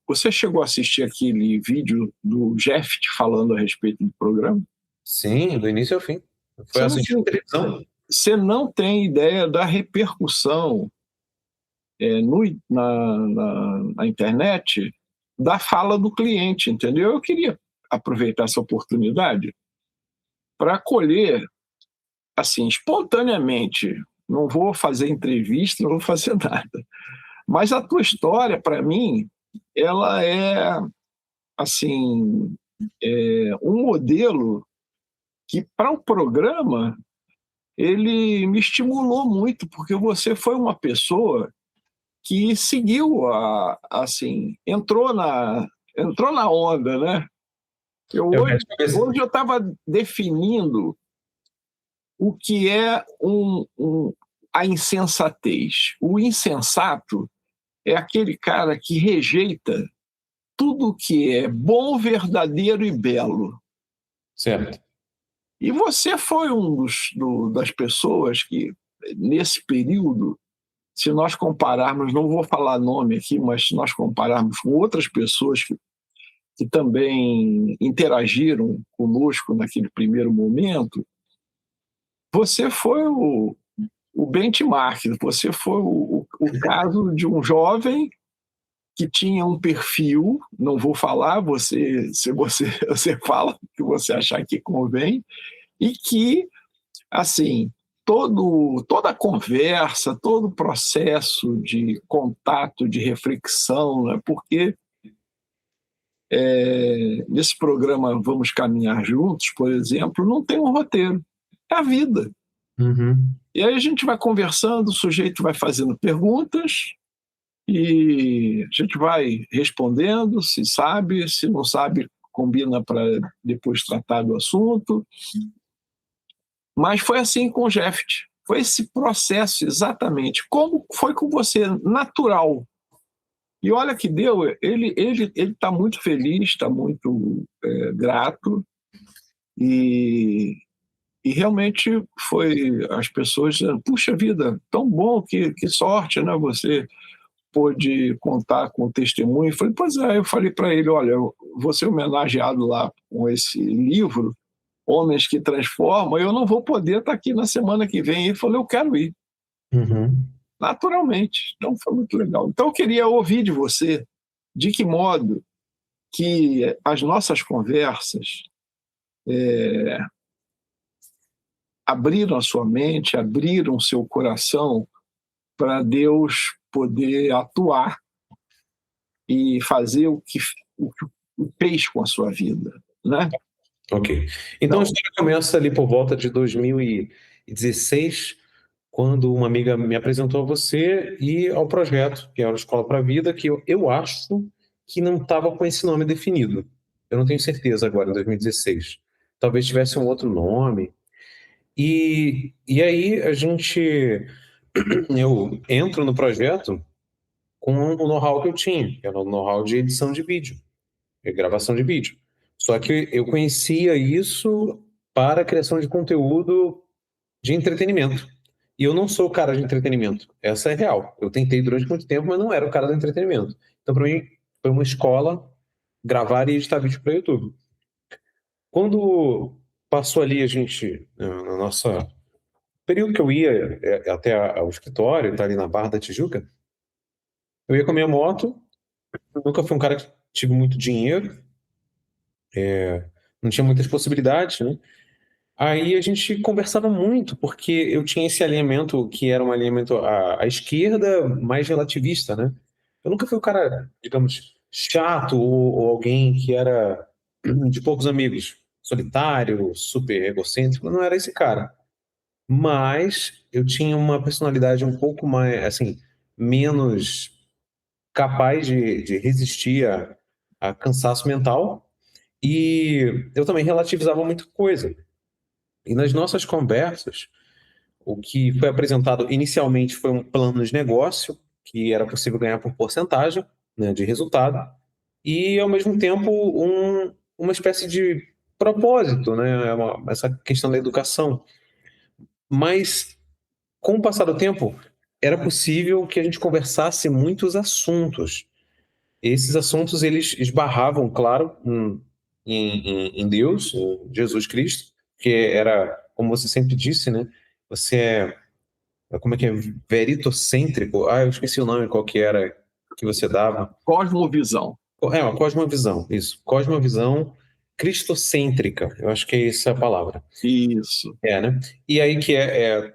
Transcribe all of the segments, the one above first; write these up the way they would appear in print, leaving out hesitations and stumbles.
você chegou a assistir aquele vídeo do Jeff falando a respeito do programa? Sim, do início ao fim. Foi Você não assistir tem, na televisão. você não tem ideia da repercussão na internet da fala do cliente, entendeu? Eu queria aproveitar essa oportunidade para acolher, assim, espontaneamente. Não vou fazer entrevista, não vou fazer nada. Mas a tua história, para mim, ela é, assim, um modelo que, para o programa, ele me estimulou muito, porque você foi uma pessoa que seguiu, assim, entrou na onda, né? Eu Hoje, acho que hoje eu estava definindo o que é a insensatez. O insensato é aquele cara que rejeita tudo que é bom, verdadeiro e belo. certo. E você foi das pessoas que, nesse período, se nós compararmos, não vou falar nome aqui, mas se nós compararmos com outras pessoas que também interagiram conosco naquele primeiro momento, você foi o benchmark, você foi o caso de um jovem que tinha um perfil, não vou falar, se você fala o que você achar que convém, e que, assim, toda a conversa, todo o processo de contato, de reflexão, né? Porque nesse programa Vamos Caminhar Juntos, por exemplo, não tem um roteiro, é a vida. Uhum. E aí a gente vai conversando, o sujeito vai fazendo perguntas e a gente vai respondendo, se sabe, se não sabe, combina para depois tratar do assunto. Mas foi assim com o Jeff. Foi esse processo exatamente. Como foi com você? Natural. E olha que deu, ele está muito feliz, está muito grato. E realmente foi as pessoas dizendo, puxa vida, tão bom, que sorte, né? Você pôde contar com o testemunho. Eu falei, pois é, eu falei para ele, olha, eu vou ser homenageado lá com esse livro, Homens que Transformam, eu não vou poder estar aqui na semana que vem. Ele falou, eu quero ir, Uhum. naturalmente. Então foi muito legal. Então eu queria ouvir de você de que modo que as nossas conversas abriram a sua mente, abriram o seu coração para Deus poder atuar e fazer o que fez com a sua vida, né? Ok. Então a Então, história começa ali por volta de 2016, quando uma amiga me apresentou a você e ao projeto, que era o Escola para a Vida, que eu acho que não estava com esse nome definido. Eu não tenho certeza agora, em 2016. Talvez tivesse um outro nome. E aí eu entro no projeto com o know-how que eu tinha, que era o know-how de edição de vídeo, gravação de vídeo. Só que eu conhecia isso para a criação de conteúdo de entretenimento. E eu não sou o cara de entretenimento. Essa é real. Eu tentei durante muito tempo, mas não era o cara do entretenimento. Então, para mim, foi uma escola gravar e editar vídeo para YouTube. Quando passou ali a gente, na nossa período que eu ia até ao escritório, tá ali na Barra da Tijuca, eu ia com a minha moto. Eu nunca fui um cara que tive muito dinheiro, não tinha muitas possibilidades, né? Aí a gente conversava muito, porque eu tinha esse alinhamento que era um alinhamento à esquerda, mais relativista, né? Eu nunca fui um cara, digamos, chato ou alguém que era de poucos amigos, solitário, super egocêntrico, não era esse cara. Mas eu tinha uma personalidade um pouco mais, assim, menos capaz de resistir a cansaço mental, e eu também relativizava muita coisa. E nas nossas conversas, o que foi apresentado inicialmente foi um plano de negócio, que era possível ganhar por porcentagem, né, de resultado, e ao mesmo tempo uma espécie de propósito, né, essa questão da educação. Mas com o passar do tempo, era possível que a gente conversasse muitos assuntos. esses assuntos eles esbarravam, claro, em Deus, em Jesus Cristo, que era, como você sempre disse, né? Você como é que é? Veritocêntrico. Ah, eu esqueci o nome qual que era que você dava. Cosmovisão. É, uma cosmovisão, isso. Cosmovisão cristocêntrica. Eu acho que é essa a palavra. Isso. É, né? E aí que é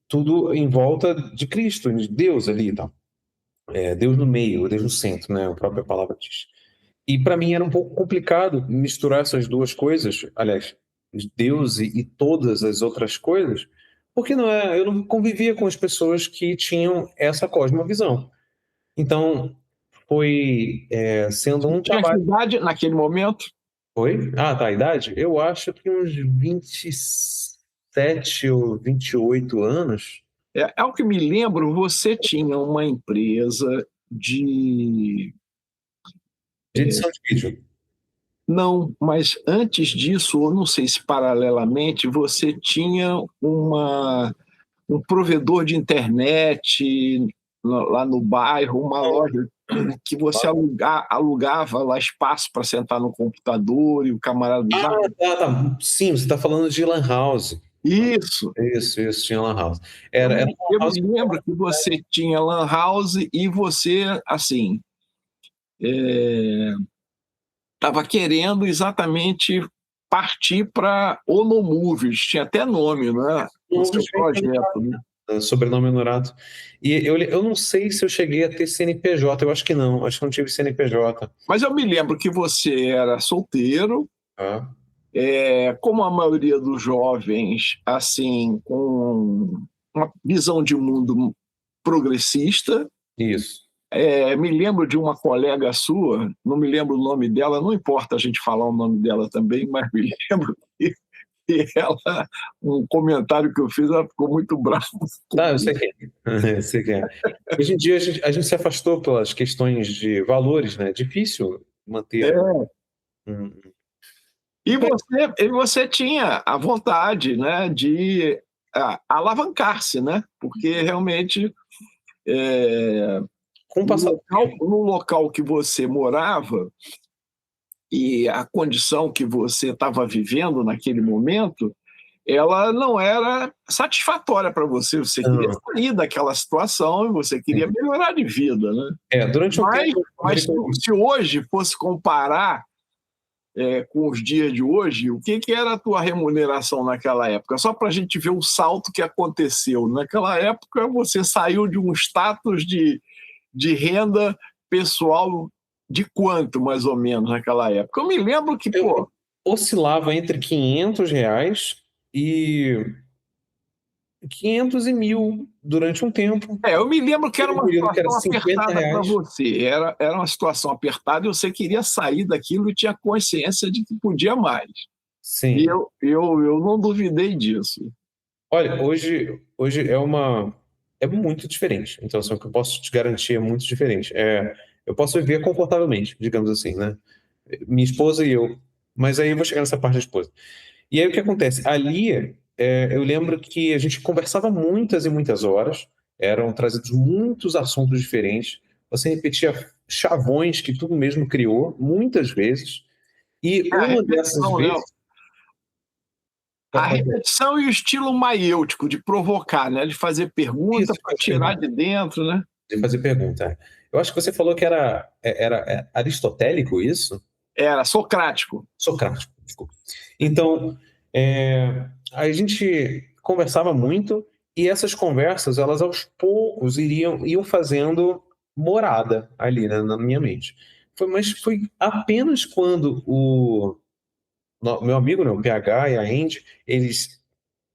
tudo em volta de Cristo, de Deus ali e tal. É, Deus no meio, Deus no centro, né? A própria palavra diz. E para mim era um pouco complicado misturar essas duas coisas, aliás, Deus e todas as outras coisas, porque eu não convivia com as pessoas que tinham essa cosmovisão. Então, foi sendo um Tinha que trabalho. idade naquele momento? Foi? Ah, tá, a idade? Eu acho que uns 27 ou 28 anos. É o que me lembro, você tinha uma empresa de. De edição de vídeo. Não, mas antes disso, eu não sei se paralelamente, você tinha um provedor de internet lá no bairro, uma loja que você alugava lá espaço para sentar no computador e o camarada usava. Tá. Sim, você está falando de Lan House. Isso. Isso, tinha Lan House. Eu Era me, Lan eu House. me lembro que você tinha Lan House e você, assim, estava querendo exatamente partir para Onomovies, tinha até nome, né? O seu projeto, né? Sobrenome honorato. E eu não sei se eu cheguei a ter CNPJ, eu acho que não, acho que não tive CNPJ. Mas eu me lembro que você era solteiro, Tá? como a maioria dos jovens, assim, com uma visão de mundo progressista. Isso. Me lembro de uma colega sua, não me lembro o nome dela, não importa a gente falar o nome dela também, mas me lembro que ela, um comentário que eu fiz, ela ficou muito brava Tá, eu comigo. sei quem é. Eu sei quem é. Hoje em dia a gente se afastou pelas questões de valores, né? É difícil manter É, um. e você tinha a vontade, né, de alavancar-se, né? Porque realmente Com o passar do tempo. no local que você morava e a condição que você estava vivendo naquele momento, ela não era satisfatória para você. Você queria Não, sair daquela situação e você queria sim. melhorar de vida, né? Durante um Mas, tempo eu mas morei se, com. se hoje fosse comparar com os dias de hoje, o que era a tua remuneração naquela época? Só para a gente ver o salto que aconteceu. Naquela época, você saiu de um status de renda pessoal de quanto, mais ou menos, naquela época? Eu me lembro que, Eu pô, oscilava entre R$ 500 e 500 e 1.000 durante um tempo. eu me lembro que era Teve um uma período que era situação R$ 50. apertada para você. Era uma situação apertada e você queria sair daquilo e tinha consciência de que podia mais. E Sim. eu não duvidei disso. Olha, hoje é muito diferente. Então, assim, o que eu posso te garantir é muito diferente. Eu posso viver confortavelmente, digamos assim, né? Minha esposa e eu. Mas aí eu vou chegar nessa parte da esposa. E aí o que acontece? Ali, eu lembro que a gente conversava muitas e muitas horas, eram trazidos muitos assuntos diferentes. Você repetia chavões que tu mesmo criou, muitas vezes. E A uma dessas repetição, né? vezes. A Pode dizer, repetição e o estilo maiêutico de provocar, né? De fazer isso, pergunta para pode tirar perguntar. de dentro, né? De fazer pergunta. Eu acho que você falou que era aristotélico isso? Era socrático. Socrático, desculpa. Então, a gente conversava muito e essas conversas, elas aos poucos iam fazendo morada ali, né, na minha mente. Mas foi apenas quando meu amigo, né, o PH e a Andy, eles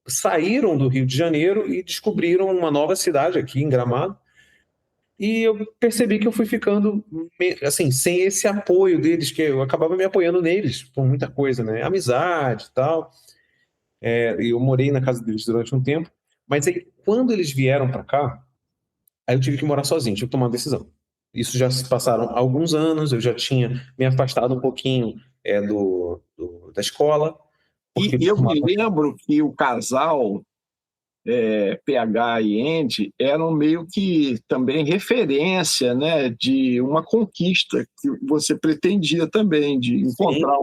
saíram do Rio de Janeiro e descobriram uma nova cidade aqui em Gramado. E eu percebi que eu fui ficando, assim, sem esse apoio deles, que eu acabava me apoiando neles por muita coisa, né? Amizade e tal. E eu morei na casa deles durante um tempo. Mas aí, quando eles vieram para cá, aí eu tive que morar sozinho, tive que tomar uma decisão. Isso já se passaram alguns anos, eu já tinha me afastado um pouquinho da escola, E porque eu me lembro que o casal PH e Andy eram meio que também referência, né, de uma conquista que você pretendia também, de Sim, encontrar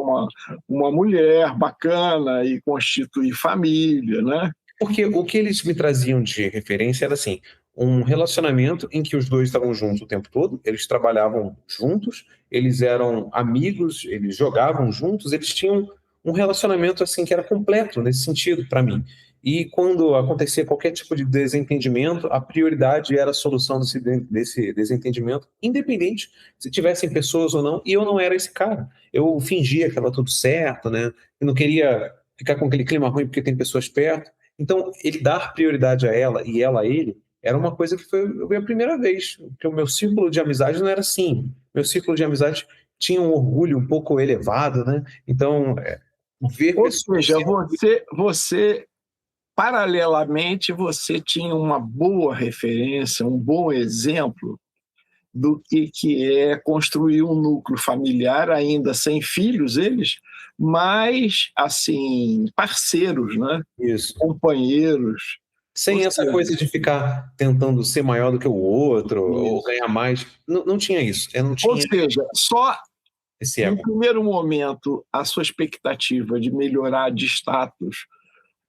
uma mulher bacana e constituir família, né? porque o que eles me traziam de referência era assim, um relacionamento em que os dois estavam juntos o tempo todo, eles trabalhavam juntos, eles eram amigos, eles jogavam juntos, eles tinham um relacionamento assim que era completo nesse sentido para mim. E quando acontecia qualquer tipo de desentendimento, a prioridade era a solução desse desentendimento, independente se tivessem pessoas ou não, e eu não era esse cara. Eu fingia que estava tudo certo, né? Eu não queria ficar com aquele clima ruim porque tem pessoas perto. Então, ele dar prioridade a ela e ela a ele era uma coisa que foi a primeira vez, porque o meu círculo de amizade não era assim. Meu círculo de amizade tinha um orgulho um pouco elevado, né? Então, ver Ou pessoas seja, sendo. você paralelamente, você tinha uma boa referência, um bom exemplo do que é construir um núcleo familiar, ainda sem filhos eles, mas, assim, parceiros, né? Isso. Companheiros. Ou Sem essa seja, coisa de ficar tentando ser maior do que o outro ou isso. ganhar mais. Não, não tinha isso. Eu não Ou tinha seja, só esse no ego. primeiro momento a sua expectativa de melhorar de status,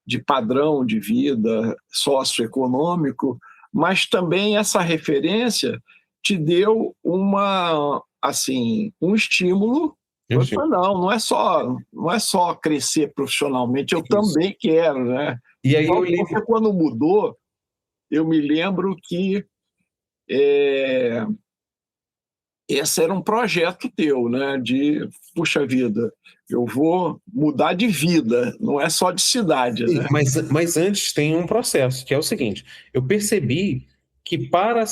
de padrão de vida socioeconômico, mas também essa referência te deu um estímulo. Enfim, Não é só crescer profissionalmente, eu isso. também quero, né? E aí eu Então, lembro. você quando mudou, eu me lembro que é, esse era um projeto teu, né? De, puxa vida, eu vou mudar de vida, não é só de cidade, Sim, né? mas antes tem um processo, que é o seguinte: eu percebi que para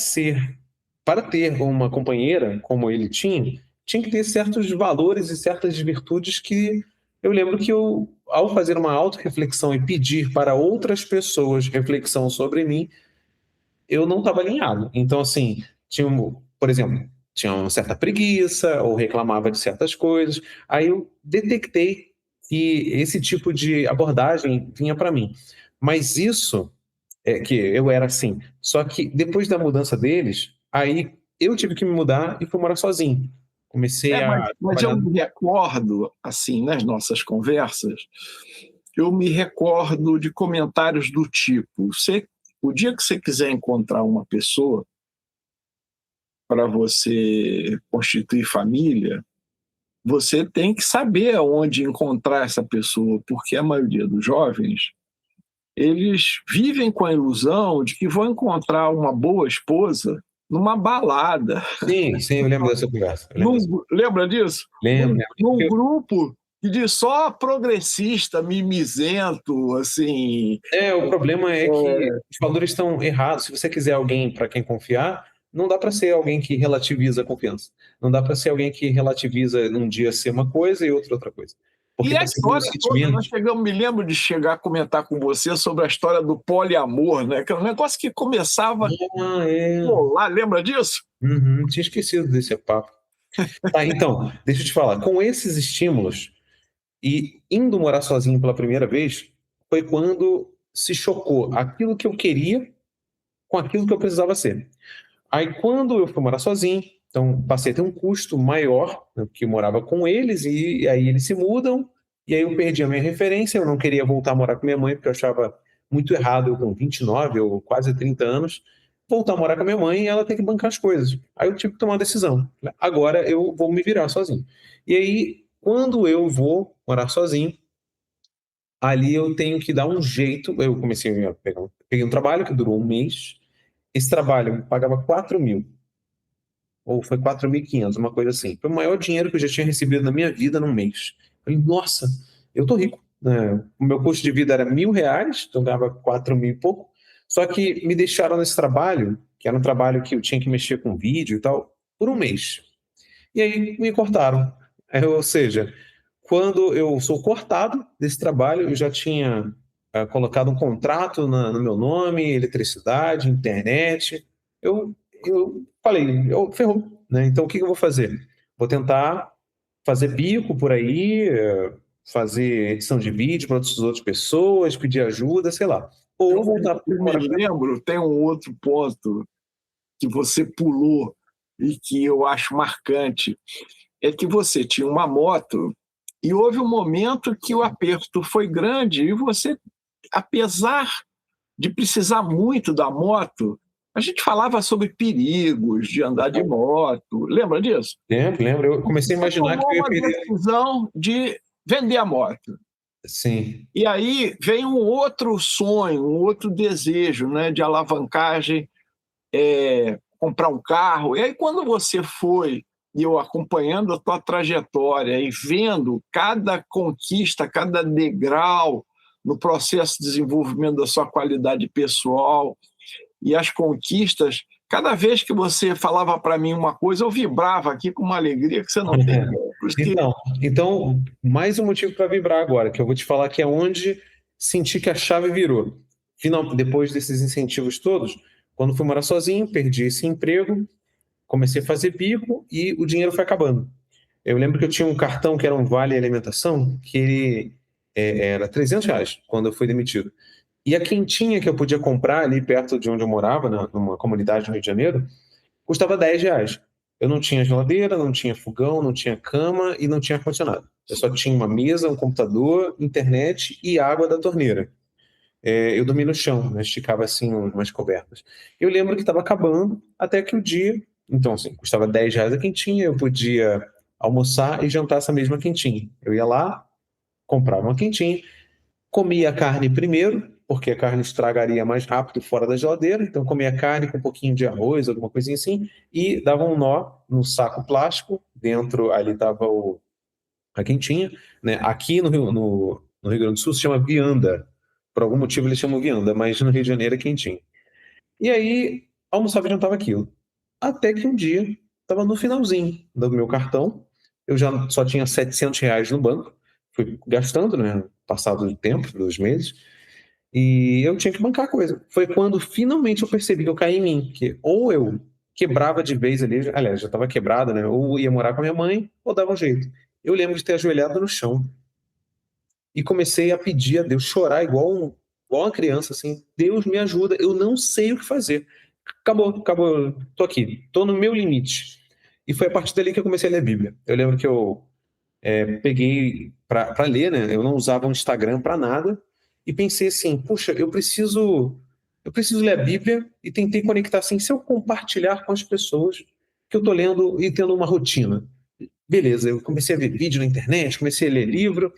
ter uma companheira como ele tinha que ter certos valores e certas virtudes que eu lembro que eu, ao fazer uma autorreflexão e pedir para outras pessoas reflexão sobre mim, eu não estava alinhado. Então, assim, por exemplo, tinha uma certa preguiça ou reclamava de certas coisas. Aí eu detectei que esse tipo de abordagem vinha para mim. Mas isso é que eu era assim. Só que depois da mudança deles, aí eu tive que me mudar e fui morar sozinho. Comecei Mas, a mas eu trabalhar. me recordo, assim, nas nossas conversas, eu me recordo de comentários do tipo: o dia que você quiser encontrar uma pessoa para você constituir família, você tem que saber onde encontrar essa pessoa, porque a maioria dos jovens eles vivem com a ilusão de que vão encontrar uma boa esposa numa balada. Sim, sim, eu lembro dessa conversa. Eu lembro dessa. Lembra disso? Lembro, lembro. Num grupo de só progressista, mimizento, assim. O problema é que os valores estão errados. Se você quiser alguém para quem confiar, não dá para ser alguém que relativiza a confiança. Não dá para ser alguém que relativiza um dia ser uma coisa e outra coisa. Porque E a está seguindo história toda, sentimentos. me lembro de chegar a comentar com você sobre a história do poliamor, né? Que é um negócio que começava Ah, é. lá, lembra disso? Uhum, tinha esquecido desse papo. Tá, então, deixa eu te falar. Com esses estímulos e indo morar sozinho pela primeira vez, foi quando se chocou aquilo que eu queria com aquilo que eu precisava ser. Aí, quando eu fui morar sozinho, então passei a ter um custo maior, né, porque eu morava com eles, e aí eles se mudam, e aí eu perdi a minha referência. Eu não queria voltar a morar com minha mãe, porque eu achava muito errado, eu com 29 ou quase 30 anos, voltar a morar com a minha mãe e ela ter que bancar as coisas. Aí eu tive que tomar uma decisão. Agora eu vou me virar sozinho. E aí, quando eu vou morar sozinho, ali eu tenho que dar um jeito. Eu comecei a peguei um trabalho que durou um mês. Esse trabalho me pagava 4.000, ou foi 4.500, uma coisa assim. Foi o maior dinheiro que eu já tinha recebido na minha vida num mês. Falei, nossa, eu tô rico, né? O meu custo de vida era R$ 1.000, então eu ganhava 4.000 e pouco. Só que me deixaram nesse trabalho, que era um trabalho que eu tinha que mexer com vídeo e tal, por um mês. E aí me cortaram. Ou seja, quando eu sou cortado desse trabalho, eu já tinha colocado um contrato no meu nome, eletricidade, internet. Eu falei, ferrou, né? Então o que que eu vou fazer? Vou tentar fazer bico por aí, fazer edição de vídeo para outras pessoas, pedir ajuda, sei lá. ou voltar para Eu me morar com a lembro, tem um outro ponto que você pulou e que eu acho marcante, é que você tinha uma moto e houve um momento que o aperto foi grande e você, apesar de precisar muito da moto, a gente falava sobre perigos de andar de moto. Lembra disso? Lembro, lembro. Eu comecei a Você imaginar que tomou eu ia uma perder. decisão de vender a moto. Sim. E aí vem um outro sonho, um outro desejo, né, de alavancagem, comprar um carro. E aí, quando você foi, e eu acompanhando a tua trajetória e vendo cada conquista, cada degrau no processo de desenvolvimento da sua qualidade pessoal e as conquistas, cada vez que você falava para mim uma coisa, eu vibrava aqui com uma alegria que você não tem ideia. Por isso que Então, mais um motivo para vibrar agora, que eu vou te falar que é onde senti que a chave virou. Depois desses incentivos todos, quando fui morar sozinho, perdi esse emprego, comecei a fazer bico e o dinheiro foi acabando. Eu lembro que eu tinha um cartão que era um vale alimentação, que ele era R$ 300 quando eu fui demitido. E a quentinha que eu podia comprar ali perto de onde eu morava, numa comunidade no Rio de Janeiro, custava R$ 10. Eu não tinha geladeira, não tinha fogão, não tinha cama e não tinha ar-condicionado. Eu só tinha uma mesa, um computador, internet e água da torneira. Eu dormia no chão, né? Esticava assim umas cobertas. Eu lembro que estava acabando, até que o dia. Então, assim, custava R$ 10 a quentinha, eu podia almoçar e jantar essa mesma quentinha. Eu ia lá, comprava uma quentinha, comia a carne primeiro, porque a carne estragaria mais rápido fora da geladeira, então comia a carne com um pouquinho de arroz, alguma coisinha assim, e dava um nó no saco plástico, dentro ali estava a quentinha, né? Aqui no Rio Grande do Sul se chama vianda, por algum motivo eles chamam vianda, mas no Rio de Janeiro é quentinha. E aí, almoçava e jantava aquilo. Até que um dia, estava no finalzinho do meu cartão, eu já só tinha R$ 700 no banco, fui gastando, né? Passado o tempo, 2 meses, e eu tinha que bancar a coisa. Foi quando finalmente eu percebi que eu caí em mim, que ou eu quebrava de vez ali, aliás, já estava quebrado, né? Ou ia morar com a minha mãe, ou dava um jeito. Eu lembro de ter ajoelhado no chão e comecei a pedir a Deus, chorar igual uma criança, assim, Deus me ajuda, eu não sei o que fazer. Acabou, tô aqui, tô no meu limite. E foi a partir dali que eu comecei a ler a Bíblia. Eu lembro que eu peguei para ler, né? Eu não usava o Instagram para nada e pensei assim, puxa, eu preciso ler a Bíblia e tentei conectar assim, se eu compartilhar com as pessoas que eu estou lendo e tendo uma rotina. Beleza, eu comecei a ver vídeo na internet, comecei a ler livro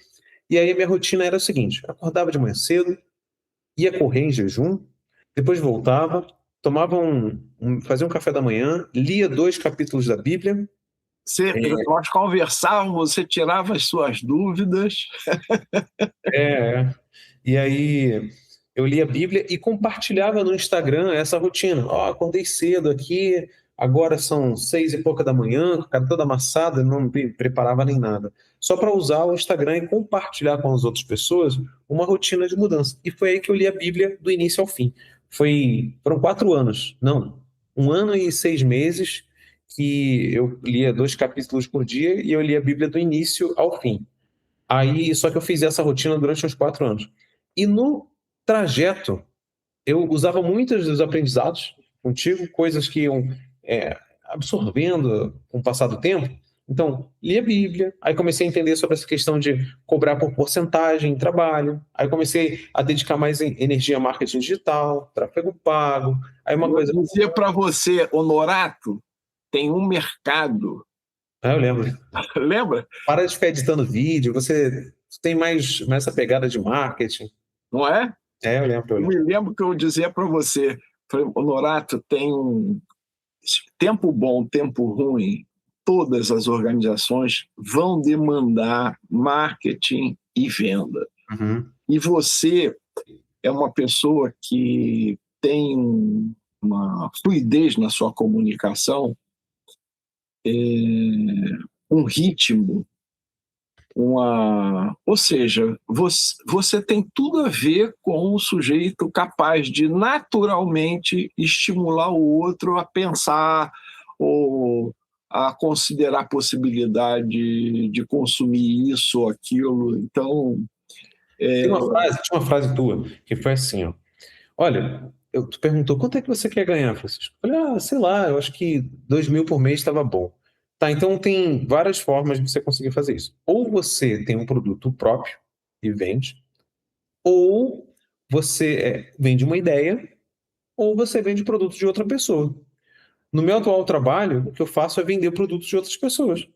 e aí a minha rotina era a seguinte: eu acordava de manhã cedo, ia correr em jejum, depois voltava, fazia um café da manhã, lia 2 capítulos da Bíblia. nós conversávamos, você tirava as suas dúvidas. É, e aí eu lia a Bíblia e compartilhava no Instagram essa rotina. Ó, acordei cedo aqui, agora são 6 e pouca da manhã, cara toda amassada, não me preparava nem nada. Só para usar o Instagram e compartilhar com as outras pessoas uma rotina de mudança. E foi aí que eu li a Bíblia do início ao fim. Foram 4 anos, não, 1 ano e 6 meses que eu lia 2 capítulos por dia e eu li a Bíblia do início ao fim. Aí, só que eu fiz essa rotina durante uns 4 anos. E no trajeto, eu usava muitos dos aprendizados contigo, coisas que iam absorvendo com o passar do tempo. Então, li a Bíblia, aí comecei a entender sobre essa questão de cobrar por porcentagem em trabalho, aí comecei a dedicar mais energia a marketing digital, tráfego pago, aí uma Eu coisa... dizia para você, Honorato, tem um mercado. Ah, eu lembro. Lembra? Para de ficar editando vídeo, você tem mais essa pegada de marketing. Não é? Eu lembro, eu Eu lembro. me lembro que eu dizia para você, falei, Honorato, tem um tempo bom, tempo ruim. Todas as organizações vão demandar marketing e venda. Uhum. E você é uma pessoa que tem uma fluidez na sua comunicação, um ritmo, ou seja, você tem tudo a ver com um sujeito capaz de naturalmente estimular o outro a pensar ou a considerar a possibilidade de consumir isso ou aquilo. Então, Tinha uma frase tua que foi assim, ó. Olha, tu perguntou quanto é que você quer ganhar, Francisco? Eu falei, sei lá, eu acho que 2.000 por mês estava bom. Tá, então tem várias formas de você conseguir fazer isso. Ou você tem um produto próprio e vende, ou você vende uma ideia, ou você vende produto de outra pessoa. No meu atual trabalho, o que eu faço é vender produtos de outras pessoas.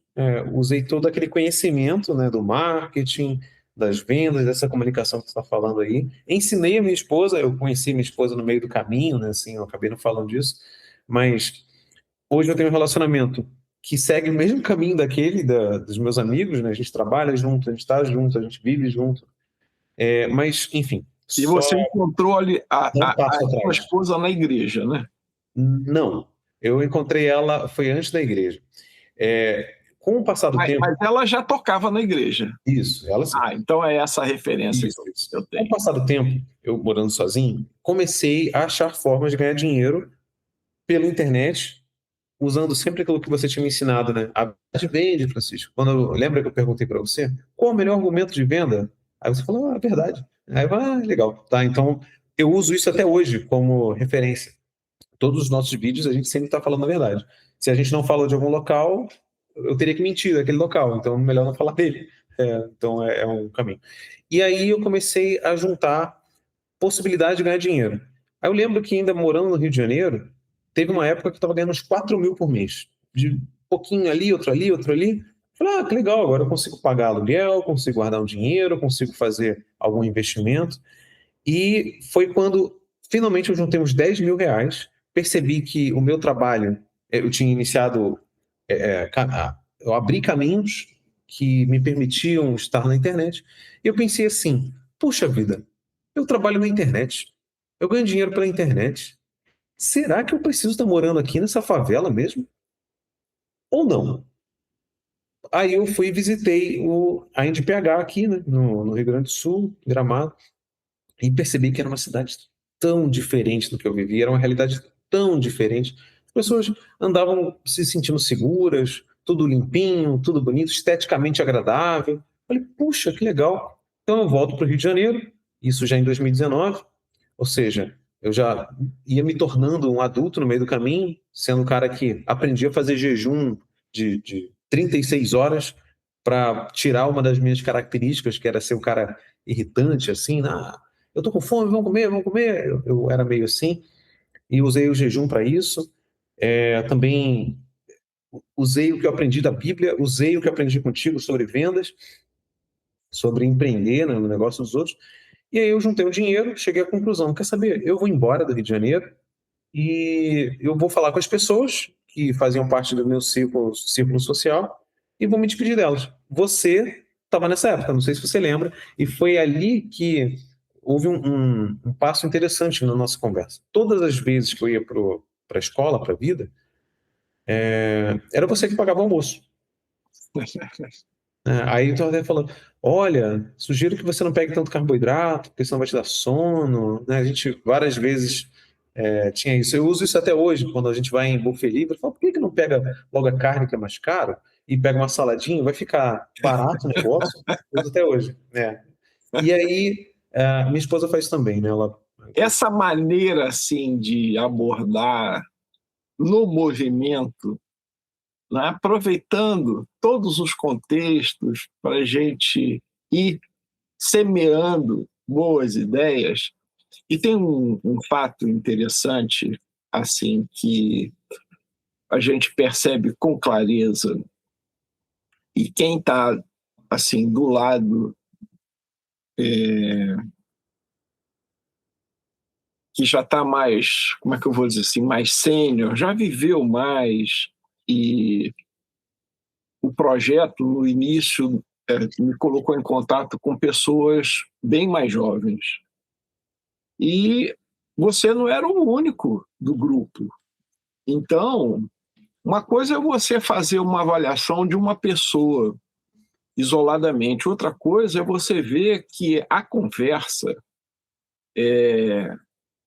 Usei todo aquele conhecimento, né, do marketing, das vendas, dessa comunicação que você está falando aí. Ensinei a minha esposa, eu conheci minha esposa no meio do caminho, né, assim, eu acabei não falando disso, mas hoje eu tenho um relacionamento que segue o mesmo caminho daquele dos meus amigos, né? A gente trabalha junto, a gente está junto, a gente vive junto. Mas, enfim, E só você encontrou ali não a passo sua atrás. esposa na igreja, né? Não, eu encontrei ela, foi antes da igreja. Com o passar do tempo, Mas ela já tocava na igreja. isso, ela sim. Então é essa a referência Isso, que isso. eu Com o tenho. passar do tempo, eu morando sozinho, comecei a achar formas de ganhar dinheiro pela internet, usando sempre aquilo que você tinha me ensinado, né? A verdade vende, Francisco. Lembra que eu perguntei para você qual é o melhor argumento de venda? Aí você falou, a verdade. Aí eu, legal. Tá, então eu uso isso até hoje como referência. Todos os nossos vídeos a gente sempre está falando a verdade. Se a gente não falou de algum local, eu teria que mentir daquele local, então melhor não falar dele. Então é um caminho. E aí eu comecei a juntar possibilidade de ganhar dinheiro. Aí eu lembro que ainda morando no Rio de Janeiro, teve uma época que eu estava ganhando uns 4.000 por mês. De um pouquinho ali, outro ali, outro ali. Falei, que legal, agora eu consigo pagar aluguel, consigo guardar um dinheiro, consigo fazer algum investimento. E foi quando finalmente eu juntei uns 10.000 reais, percebi que o meu trabalho, eu tinha iniciado, eu abri caminhos que me permitiam estar na internet, e eu pensei assim, puxa vida, eu trabalho na internet, eu ganho dinheiro pela internet, será que eu preciso estar morando aqui nessa favela mesmo? Ou não? Aí eu fui e visitei a NPH aqui, né, no Rio Grande do Sul, Gramado, e percebi que era uma cidade tão diferente do que eu vivia, era uma realidade tão diferente. As pessoas andavam se sentindo seguras, tudo limpinho, tudo bonito, esteticamente agradável. Falei, puxa, que legal. Então eu volto para o Rio de Janeiro, isso já em 2019, ou seja, eu já ia me tornando um adulto no meio do caminho, sendo um cara que aprendia a fazer jejum de 36 horas para tirar uma das minhas características, que era ser um cara irritante, assim, eu tô com fome, vamos comer, vamos comer. Eu era meio assim, e usei o jejum para isso. Também usei o que eu aprendi da Bíblia, usei o que eu aprendi contigo sobre vendas, sobre empreender, né, no negócio dos outros. E aí eu juntei o dinheiro, cheguei à conclusão, quer saber, eu vou embora do Rio de Janeiro e eu vou falar com as pessoas que faziam parte do meu círculo social e vou me despedir delas. Você estava nessa época, não sei se você lembra, e foi ali que houve um passo interessante na nossa conversa. Todas as vezes que eu ia para a escola, para a vida, era você que pagava o almoço. Aí tu até falou, olha, sugiro que você não pegue tanto carboidrato, porque senão vai te dar sono, né? A gente várias vezes tinha isso. Eu uso isso até hoje, quando a gente vai em buffet livre, eu falo, por que que não pega logo a carne que é mais caro e pega uma saladinha, vai ficar barato o negócio? Eu uso até hoje, né? E aí, minha esposa faz também, né? Ela, Essa maneira assim de abordar no movimento, né, aproveitando todos os contextos para a gente ir semeando boas ideias. E tem um fato interessante assim que a gente percebe com clareza, e quem está assim do lado que já está mais, como é que eu vou dizer assim, mais sênior, já viveu mais, e o projeto no início me colocou em contato com pessoas bem mais jovens. E você não era o único do grupo. Então, uma coisa é você fazer uma avaliação de uma pessoa isoladamente, outra coisa é você ver que a conversa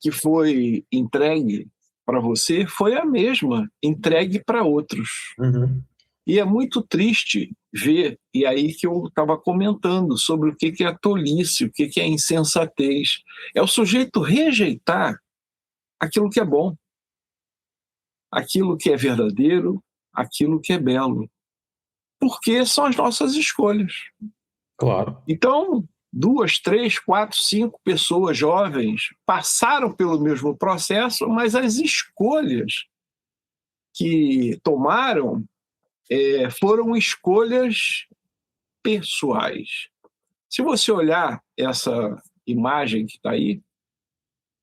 que foi entregue para você foi a mesma entregue para outros. uhum, E é muito triste ver, e aí que eu estava comentando sobre o que é a tolice, o que é a insensatez. É o sujeito rejeitar aquilo que é bom, aquilo que é verdadeiro, aquilo que é belo, porque são as nossas escolhas. Claro. Então, 2, 3, 4, 5 pessoas jovens passaram pelo mesmo processo, mas as escolhas que tomaram foram escolhas pessoais. Se você olhar essa imagem que está aí,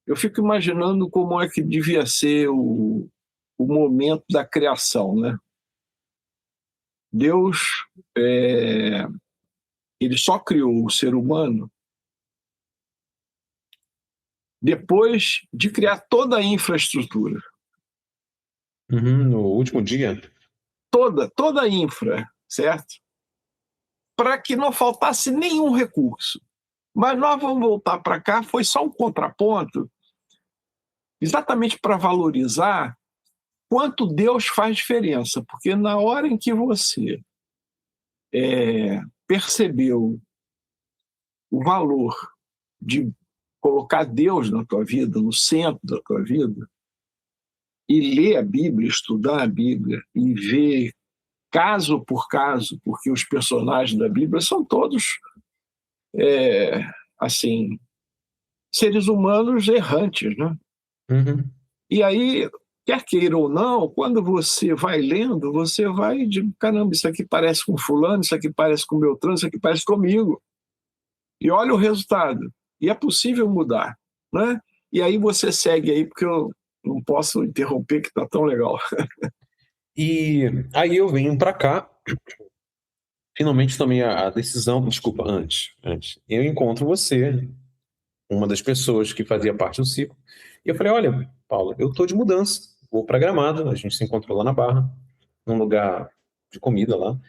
eu fico imaginando como é que devia ser o momento da criação, né? Deus, ele só criou o ser humano depois de criar toda a infraestrutura. No último dia. Toda a infra, certo? Para que não faltasse nenhum recurso. Mas nós vamos voltar para cá, foi só um contraponto, exatamente para valorizar quanto Deus faz diferença, porque na hora em que você percebeu o valor de colocar Deus na tua vida, no centro da tua vida, e ler a Bíblia, estudar a Bíblia e ver caso por caso, porque os personagens da Bíblia são todos assim, seres humanos errantes, né? Uhum. E aí, quer queira ou não, quando você vai lendo, você vai de caramba, isso aqui parece com fulano, isso aqui parece com Beltrano, isso aqui parece comigo. E olha o resultado. E é possível mudar, né? E aí você segue aí, porque eu não posso interromper, que está tão legal. E aí eu venho para cá, finalmente tomei a decisão, desculpa, antes. Eu encontro você, uma das pessoas que fazia parte do ciclo, e eu falei, olha, Paula, eu tô de mudança, vou para Gramado, a gente se encontrou lá na Barra, num lugar de comida lá,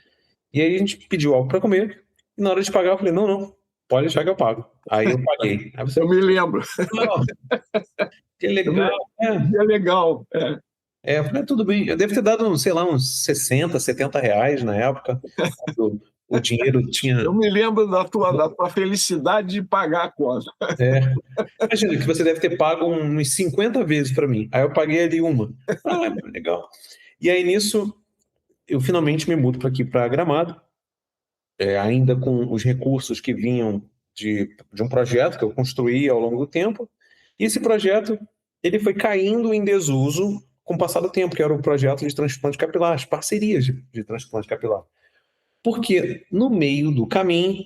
e aí a gente pediu algo para comer, e na hora de pagar eu falei, não, pode deixar que eu pago. Aí eu paguei. Aí você, Eu me lembro. que legal, É legal. Eu falei, tudo bem. Eu devo ter dado, sei lá, uns 60, 70 reais na época. O dinheiro tinha. Eu me lembro da tua felicidade de pagar a conta. É, imagina que você deve ter pago uns 50 vezes para mim. Aí eu paguei ali uma. Legal. E aí nisso, eu finalmente me mudo para aqui, para Gramado, ainda com os recursos que vinham de um projeto que eu construí ao longo do tempo. E esse projeto ele foi caindo em desuso com o passar do tempo, que era o projeto de transplante capilar, as parcerias de transplante capilar. Porque no meio do caminho,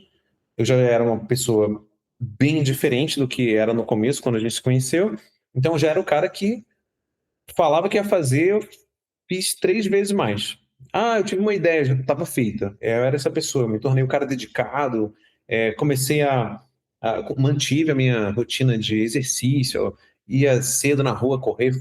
eu já era uma pessoa bem diferente do que era no começo, quando a gente se conheceu. Então já era o cara que falava que ia fazer, eu fiz 3 vezes mais. Ah, eu tive uma ideia, já estava feita. Eu era essa pessoa, eu me tornei um cara dedicado, comecei mantive a minha rotina de exercício, ia cedo na rua correr,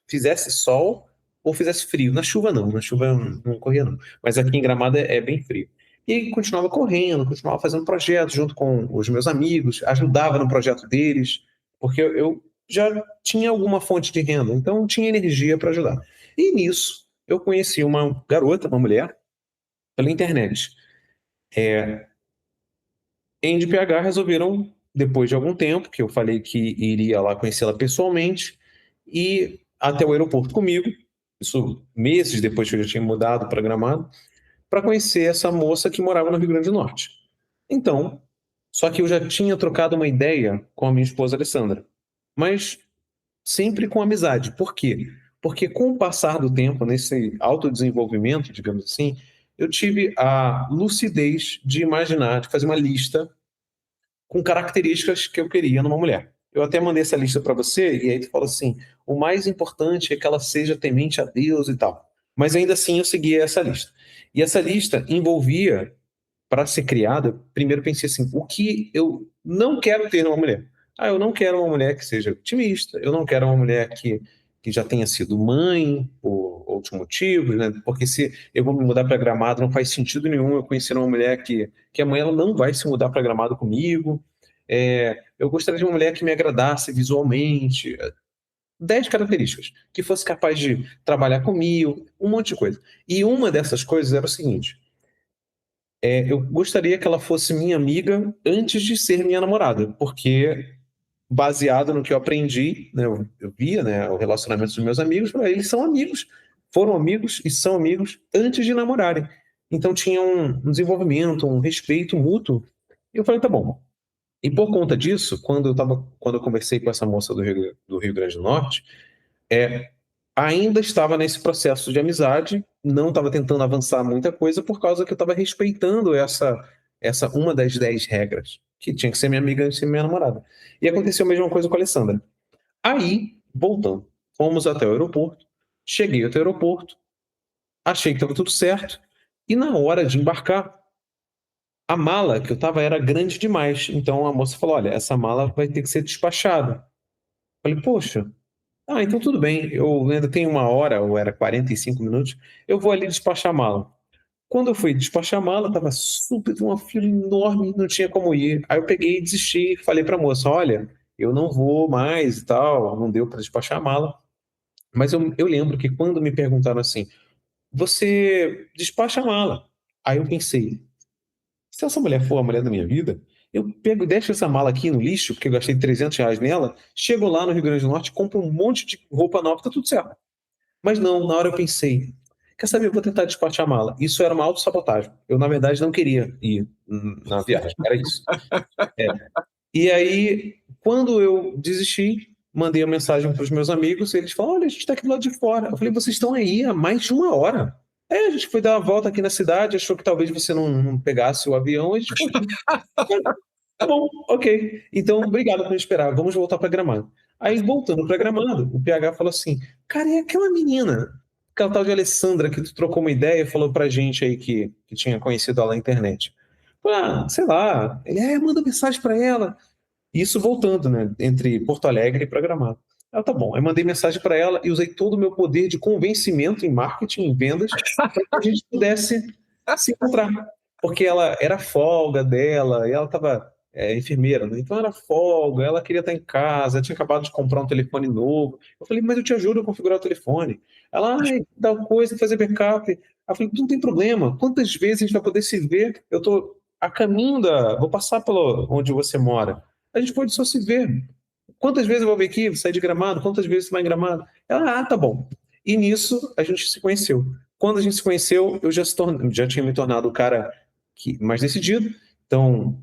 fizesse sol ou fizesse frio. Na chuva não, na chuva eu não corria não. Mas aqui em Gramado é bem frio. E aí continuava correndo, continuava fazendo projetos junto com os meus amigos, ajudava no projeto deles, porque eu já tinha alguma fonte de renda, então tinha energia para ajudar. E nisso eu conheci uma garota, uma mulher, pela internet. Em de PH resolveram, depois de algum tempo, que eu falei que iria lá conhecê-la pessoalmente, e até o aeroporto comigo, isso meses depois que eu já tinha mudado para Gramado, para conhecer essa moça que morava no Rio Grande do Norte. Então, só que eu já tinha trocado uma ideia com a minha esposa Alessandra, mas sempre com amizade. Por quê? Porque com o passar do tempo, nesse autodesenvolvimento, digamos assim, eu tive a lucidez de imaginar, de fazer uma lista com características que eu queria numa mulher. Eu até mandei essa lista para você, e aí tu fala assim: o mais importante é que ela seja temente a Deus e tal. Mas ainda assim eu seguia essa lista. E essa lista envolvia, para ser criada, primeiro pensei assim: o que eu não quero ter numa mulher? Ah, eu não quero uma mulher que seja otimista, eu não quero uma mulher que já tenha sido mãe, por outros motivos, né? Porque se eu vou me mudar para Gramado, não faz sentido nenhum eu conhecer uma mulher que a mãe ela não vai se mudar para Gramado comigo. Eu gostaria de uma mulher que me agradasse visualmente. 10 características, que fosse capaz de trabalhar comigo, um monte de coisa. E uma dessas coisas era o seguinte: eu gostaria que ela fosse minha amiga antes de ser minha namorada, porque baseado no que eu aprendi, né, eu via, né, o relacionamento dos meus amigos, eles são amigos, foram amigos e são amigos antes de namorarem. Então tinha um desenvolvimento, um respeito mútuo. E eu falei, tá bom. E por conta disso, quando eu conversei com essa moça do Rio Grande do Norte, é, ainda estava nesse processo de amizade, não estava tentando avançar muita coisa por causa que eu estava respeitando essa uma das 10 regras, que tinha que ser minha amiga antes de ser minha namorada. E aconteceu a mesma coisa com a Alessandra. Aí, voltando, fomos até o aeroporto, cheguei até o aeroporto, achei que estava tudo certo, e na hora de embarcar, a mala que eu estava era grande demais. Então a moça falou: Olha, essa mala vai ter que ser despachada. Falei, poxa, então tudo bem, eu ainda tenho uma hora, ou era 45 minutos, eu vou ali despachar a mala. Quando eu fui despachar a mala, tava super, uma fila enorme, não tinha como ir. Aí eu peguei e desisti, falei pra moça, olha, eu não vou mais e tal, não deu para despachar a mala. Mas eu lembro que quando me perguntaram assim, você despacha a mala. Aí eu pensei, se essa mulher for a mulher da minha vida, eu pego e deixo essa mala aqui no lixo, porque eu gastei R$ 300 nela, chego lá no Rio Grande do Norte, compro um monte de roupa nova, tá tudo certo. Mas não, na hora eu pensei, quer saber, eu vou tentar despachar a mala. Isso era uma autossabotagem. Eu, na verdade, não queria ir na viagem, era isso. E aí, quando eu desisti, mandei uma mensagem para os meus amigos, e eles falaram, olha, a gente está aqui do lado de fora. Eu falei, vocês estão aí há mais de uma hora. Aí a gente foi dar uma volta aqui na cidade, achou que talvez você não pegasse o avião, a gente foi. Tá bom, ok. Então, obrigado por me esperar. Vamos voltar para Gramado. Aí, voltando para Gramado, o PH falou assim: Cara, é aquela menina, aquela tal de Alessandra, que tu trocou uma ideia e falou pra gente aí que tinha conhecido ela na internet. Sei lá. Ele, manda mensagem para ela. Isso voltando, né, entre Porto Alegre e para Gramado. Tá bom. Aí mandei mensagem para ela e usei todo o meu poder de convencimento em marketing, em vendas, para que a gente pudesse se encontrar. Porque ela era folga dela, e ela estava enfermeira, né? Então era folga, ela queria estar em casa, tinha acabado de comprar um telefone novo. Eu falei, mas eu te ajudo a configurar o telefone. Ela, dá coisa, fazer backup. Eu falei, não tem problema, quantas vezes a gente vai poder se ver? Eu estou a caminho vou passar pelo onde você mora. A gente pode só se ver. Quantas vezes eu vou vir aqui, sair de Gramado? Quantas vezes você vai em Gramado? Ela, tá bom. E nisso a gente se conheceu. Quando a gente se conheceu, eu já tinha me tornado o cara mais decidido. Então,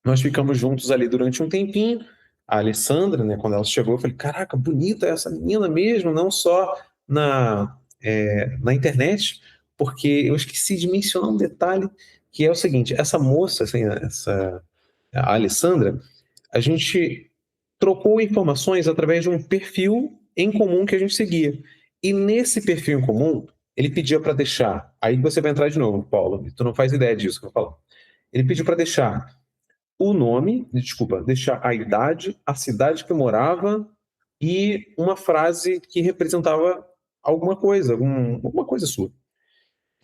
nós ficamos juntos ali durante um tempinho. A Alessandra, né, quando ela chegou, eu falei: Caraca, bonita essa menina mesmo, não só na internet, porque eu esqueci de mencionar um detalhe que é o seguinte: essa moça, assim, a Alessandra, a gente trocou informações através de um perfil em comum que a gente seguia. E nesse perfil em comum, ele pedia para deixar. Aí você vai entrar de novo, Paulo, tu não faz ideia disso que eu vou falar. Ele pediu para deixar o nome, desculpa, deixar a idade, a cidade que eu morava e uma frase que representava alguma coisa, alguma coisa sua.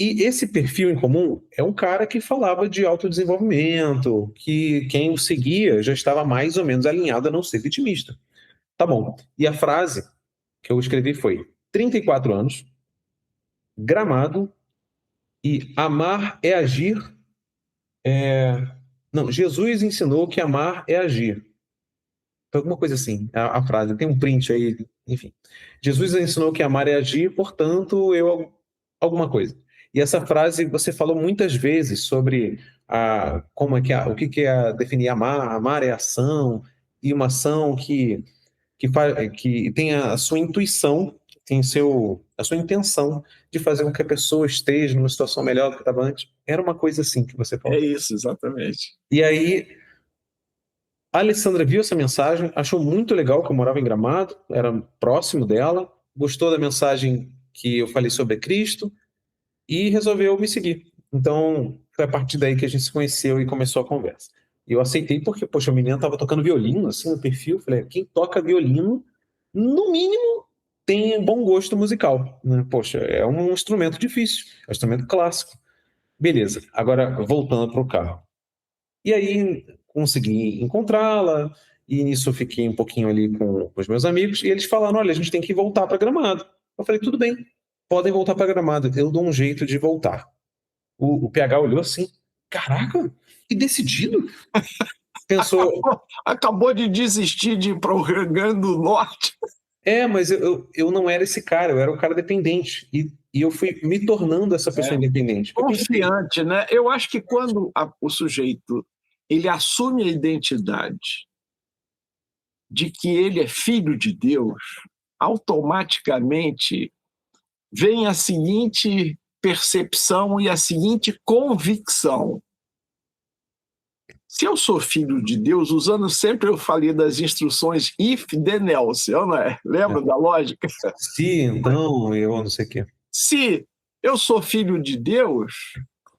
E esse perfil em comum é um cara que falava de autodesenvolvimento, que quem o seguia já estava mais ou menos alinhado a não ser vitimista. Tá bom. E a frase que eu escrevi foi: 34 anos, Gramado e amar é agir. Não, Jesus ensinou que amar é agir. Foi alguma coisa assim, a frase. Tem um print aí, enfim. Jesus ensinou que amar é agir, portanto, alguma coisa. E essa frase você falou muitas vezes sobre como é que o que é definir amar. Amar é ação, e uma ação que tem a sua intuição, tem a sua intenção de fazer com que a pessoa esteja numa situação melhor do que estava antes. Era uma coisa assim que você É falou. isso, exatamente. E aí a Alessandra viu essa mensagem, achou muito legal que eu morava em Gramado, era próximo dela, gostou da mensagem que eu falei sobre Cristo e resolveu me seguir. Então, foi a partir daí que a gente se conheceu e começou a conversa. E eu aceitei porque, poxa, a menina estava tocando violino, assim, no perfil. Falei, quem toca violino, no mínimo, tem bom gosto musical, né? Poxa, é um instrumento difícil, é um instrumento clássico. Beleza, agora voltando para o carro. E aí consegui encontrá-la, e nisso eu fiquei um pouquinho ali com os meus amigos, e eles falaram: olha, a gente tem que voltar para Gramado. Eu falei: tudo bem, podem voltar para Gramado, eu dou um jeito de voltar. O PH olhou assim: caraca, que decidido. Pensou, Acabou de desistir de ir para o Rio Grande do Norte. mas eu não era esse cara, eu era um cara dependente. E eu fui me tornando essa pessoa independente. Eu pensei, Confiante, né? Eu acho que quando o sujeito ele assume a identidade de que ele é filho de Deus, automaticamente vem a seguinte percepção e a seguinte convicção: se eu sou filho de Deus, usando sempre eu falei das instruções if, then else, não é? Lembra da lógica? se então, eu não sei o quê. Se eu sou filho de Deus,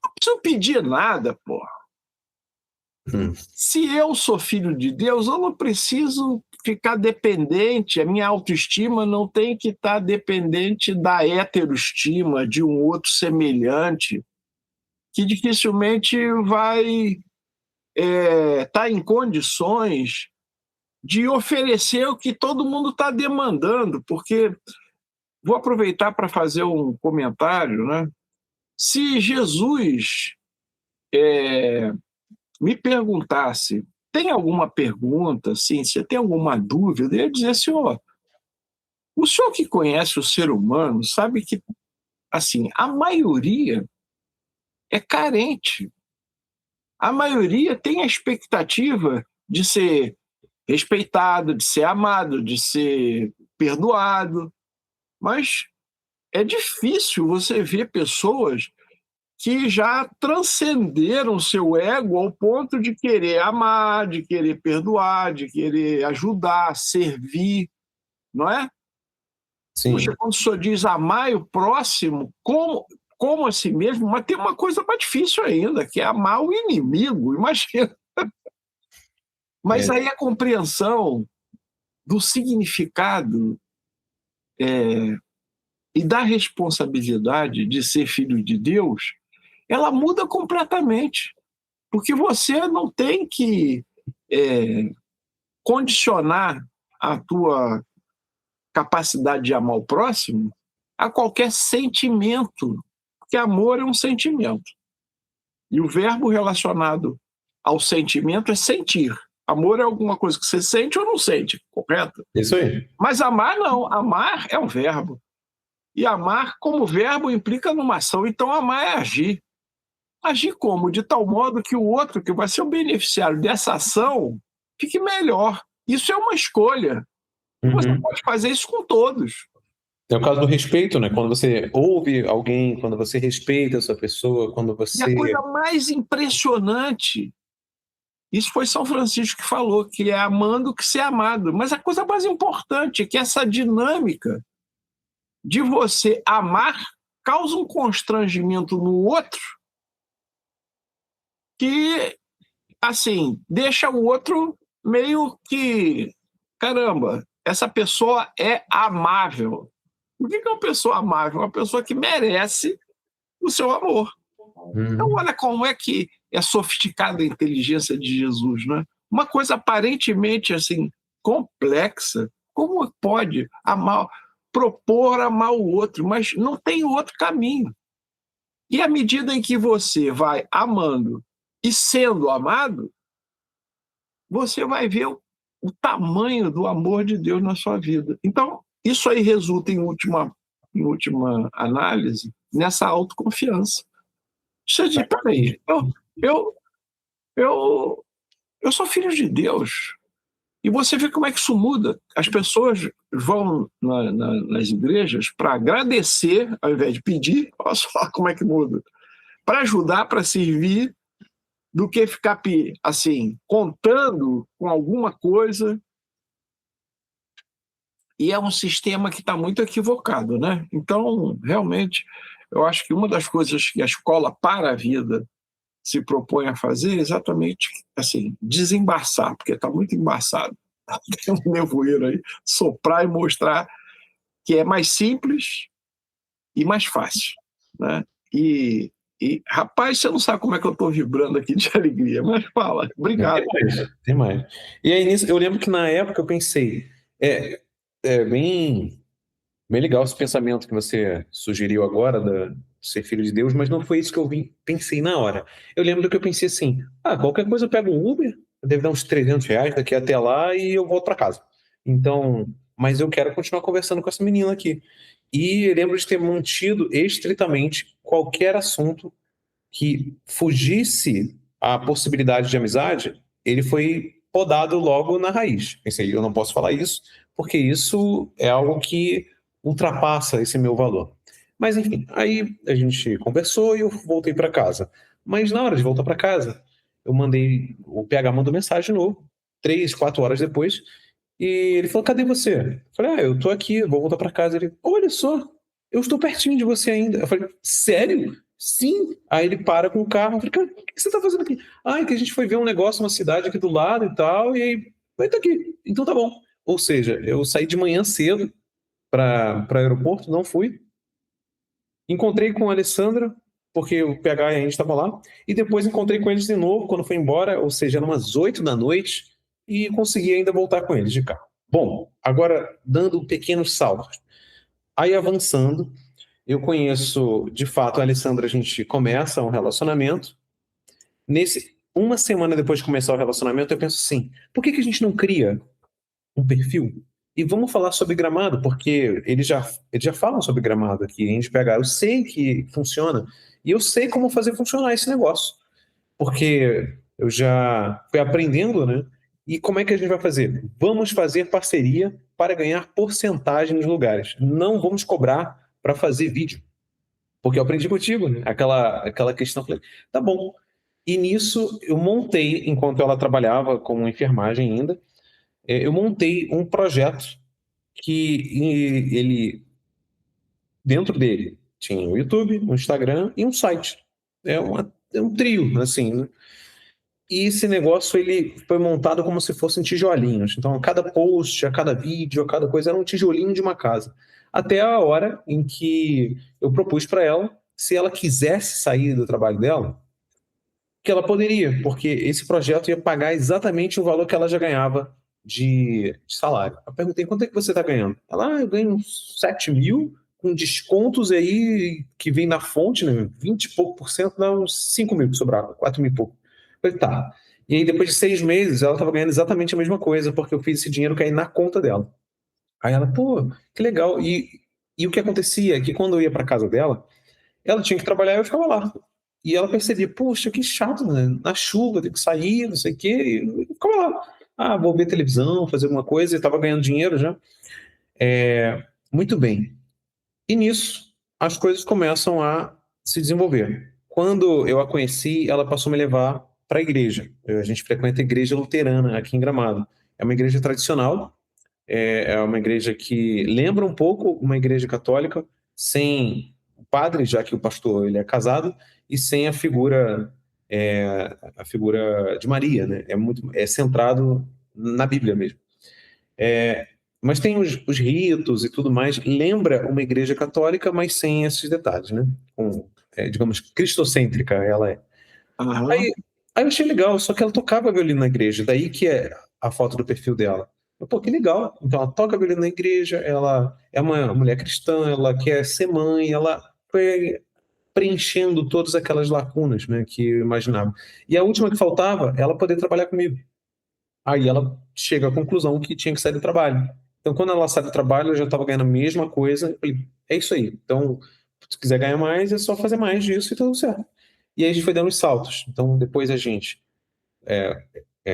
não preciso pedir nada, pô. Se eu sou filho de Deus, eu não preciso ficar dependente, a minha autoestima não tem que estar dependente da heteroestima de um outro semelhante, que dificilmente vai estar em condições de oferecer o que todo mundo está demandando, porque vou aproveitar para fazer um comentário, né? Se Jesus me perguntasse, tem alguma pergunta, assim, você tem alguma dúvida? Eu ia dizer, senhor, o senhor que conhece o ser humano sabe que, assim, a maioria é carente. A maioria tem a expectativa de ser respeitado, de ser amado, de ser perdoado, mas é difícil você ver pessoas que já transcenderam seu ego ao ponto de querer amar, de querer perdoar, de querer ajudar, servir, não é? Puxa, Sim, quando o senhor diz amar o próximo, como a si mesmo, mas tem uma coisa mais difícil ainda, que é amar o inimigo, imagina. Mas é, aí a compreensão do significado e da responsabilidade de ser filho de Deus, ela muda completamente. Porque você não tem que condicionar a tua capacidade de amar o próximo a qualquer sentimento, porque amor é um sentimento. E o verbo relacionado ao sentimento é sentir. Amor é alguma coisa que você sente ou não sente, correto? isso aí. Mas amar não. Amar é um verbo. E amar como verbo implica numa ação. Então amar é agir. Agir como? De tal modo que o outro, que vai ser o beneficiário dessa ação, fique melhor. Isso é uma escolha. E você Uhum. pode fazer isso com todos. É o caso do respeito, né? Quando você ouve alguém, quando você respeita essa pessoa, quando E a você. coisa mais impressionante, isso foi São Francisco que falou, que é amando que ser amado. Mas a coisa mais importante é que essa dinâmica de você amar causa um constrangimento no outro que, assim, deixa o outro meio que, caramba, essa pessoa é amável. O que é uma pessoa amável? Uma pessoa que merece o seu amor. Então, Uhum. olha como é que é sofisticada a inteligência de Jesus, né? Uma coisa aparentemente assim complexa, como pode amar, propor amar o outro, mas não tem outro caminho. E à medida em que você vai amando e sendo amado, você vai ver o tamanho do amor de Deus na sua vida. Então, isso aí resulta, em última análise, nessa autoconfiança. Você diz, peraí, eu, eu, eu sou filho de Deus. E você vê como é que isso muda. As pessoas vão nas igrejas para agradecer, ao invés de pedir, olha só como é que muda. Para ajudar, para servir, do que ficar assim, contando com alguma coisa. E é um sistema que está muito equivocado, né? Então, realmente, eu acho que uma das coisas que a escola para a vida se propõe a fazer é exatamente assim, desembaçar, porque está muito embaçado. Tem um nevoeiro aí, soprar e mostrar que é mais simples e mais fácil, né? Rapaz, você não sabe como é que eu estou vibrando aqui de alegria, mas fala, obrigado. Tem mais, tem mais. E aí, nisso, eu lembro que na época eu pensei, é bem legal esse pensamento que você sugeriu agora, ser filho de Deus, mas não foi isso que pensei na hora. Eu lembro que eu pensei assim, qualquer coisa eu pego um Uber, deve dar uns R$ 300 daqui até lá e eu volto para casa. Então, mas eu quero continuar conversando com essa menina aqui. E eu lembro de ter mantido estritamente qualquer assunto que fugisse a possibilidade de amizade, ele foi podado logo na raiz. Pensei, eu não posso falar isso, porque isso é algo que ultrapassa esse meu valor. Mas enfim, aí a gente conversou e eu voltei para casa. Mas na hora de voltar para casa, o PH mandou mensagem de novo, 3, 4 horas depois, e ele falou: cadê você? Eu falei: eu tô aqui, vou voltar para casa. Ele: olha só, eu estou pertinho de você ainda. Eu falei: sério? Sim. Aí ele para com o carro. Eu falei: cara, o que você tá fazendo aqui? É que a gente foi ver um negócio, uma cidade aqui do lado e tal, e aí, vai tá aqui. Então tá bom. Ou seja, eu saí de manhã cedo para o aeroporto, não fui. Encontrei com a Alessandra, porque o PH ainda estava lá, e depois encontrei com eles de novo quando foi embora, ou seja, eram umas 8 da noite, e consegui ainda voltar com eles de carro. Bom, agora dando pequenos saltos. Aí avançando, eu conheço, de fato, a Alessandra, a gente começa um relacionamento. Uma semana depois de começar o relacionamento, eu penso assim, por que a gente não cria um perfil? E vamos falar sobre Gramado, porque eles já falam sobre Gramado aqui, a gente pega, eu sei que funciona, e eu sei como fazer funcionar esse negócio, porque eu já fui aprendendo, né? E como é que a gente vai fazer? Vamos fazer parceria para ganhar porcentagem nos lugares. Não vamos cobrar para fazer vídeo. Porque eu aprendi contigo, né? Aquela questão. Falei, tá bom. E nisso eu montei, enquanto ela trabalhava como enfermagem ainda, eu montei um projeto ele, dentro dele, tinha o YouTube, um Instagram e um site. É um trio, assim, né? E esse negócio ele foi montado como se fossem tijolinhos. Então, a cada post, a cada vídeo, a cada coisa era um tijolinho de uma casa. Até a hora em que eu propus para ela, se ela quisesse sair do trabalho dela, que ela poderia, porque esse projeto ia pagar exatamente o valor que ela já ganhava de salário. Eu perguntei: quanto é que você está ganhando? Ela: eu ganho uns 7 mil, com descontos aí que vem na fonte, né? 20 e pouco por cento, dá uns 5 mil que sobrava, 4 mil e pouco. Eu falei: tá. E aí, depois de 6 meses, ela estava ganhando exatamente a mesma coisa, porque eu fiz esse dinheiro cair na conta dela. Aí ela: pô, que legal. E o que acontecia é que quando eu ia para casa dela, ela tinha que trabalhar e eu ficava lá. E ela percebia: poxa, que chato, né? Na chuva, tem que sair, não sei o quê. E eu ficava lá. Vou ver televisão, fazer alguma coisa, e estava ganhando dinheiro já. Muito bem. E nisso, as coisas começam a se desenvolver. Quando eu a conheci, ela passou a me levar para a igreja. A gente frequenta a igreja luterana aqui em Gramado. É uma igreja tradicional, é uma igreja que lembra um pouco uma igreja católica, sem o padre, já que o pastor ele é casado, e sem a figura de Maria, né? É centrado na Bíblia mesmo. Mas tem os ritos e tudo mais. Lembra uma igreja católica, mas sem esses detalhes, né? Digamos, cristocêntrica ela é. Aham. Aí eu achei legal, só que ela tocava violino na igreja, daí que é a foto do perfil dela. Pô, que legal. Então ela toca violino na igreja, ela é uma mulher cristã, ela quer ser mãe, ela foi preenchendo todas aquelas lacunas, né, que eu imaginava. E a última que faltava, ela poder trabalhar comigo. Aí ela chega à conclusão que tinha que sair do trabalho. Então, quando ela sai do trabalho, eu já estava ganhando a mesma coisa. Eu falei: é isso aí. Então, se quiser ganhar mais, é só fazer mais disso e tudo certo. E aí a gente foi dando os saltos. Então, depois a gente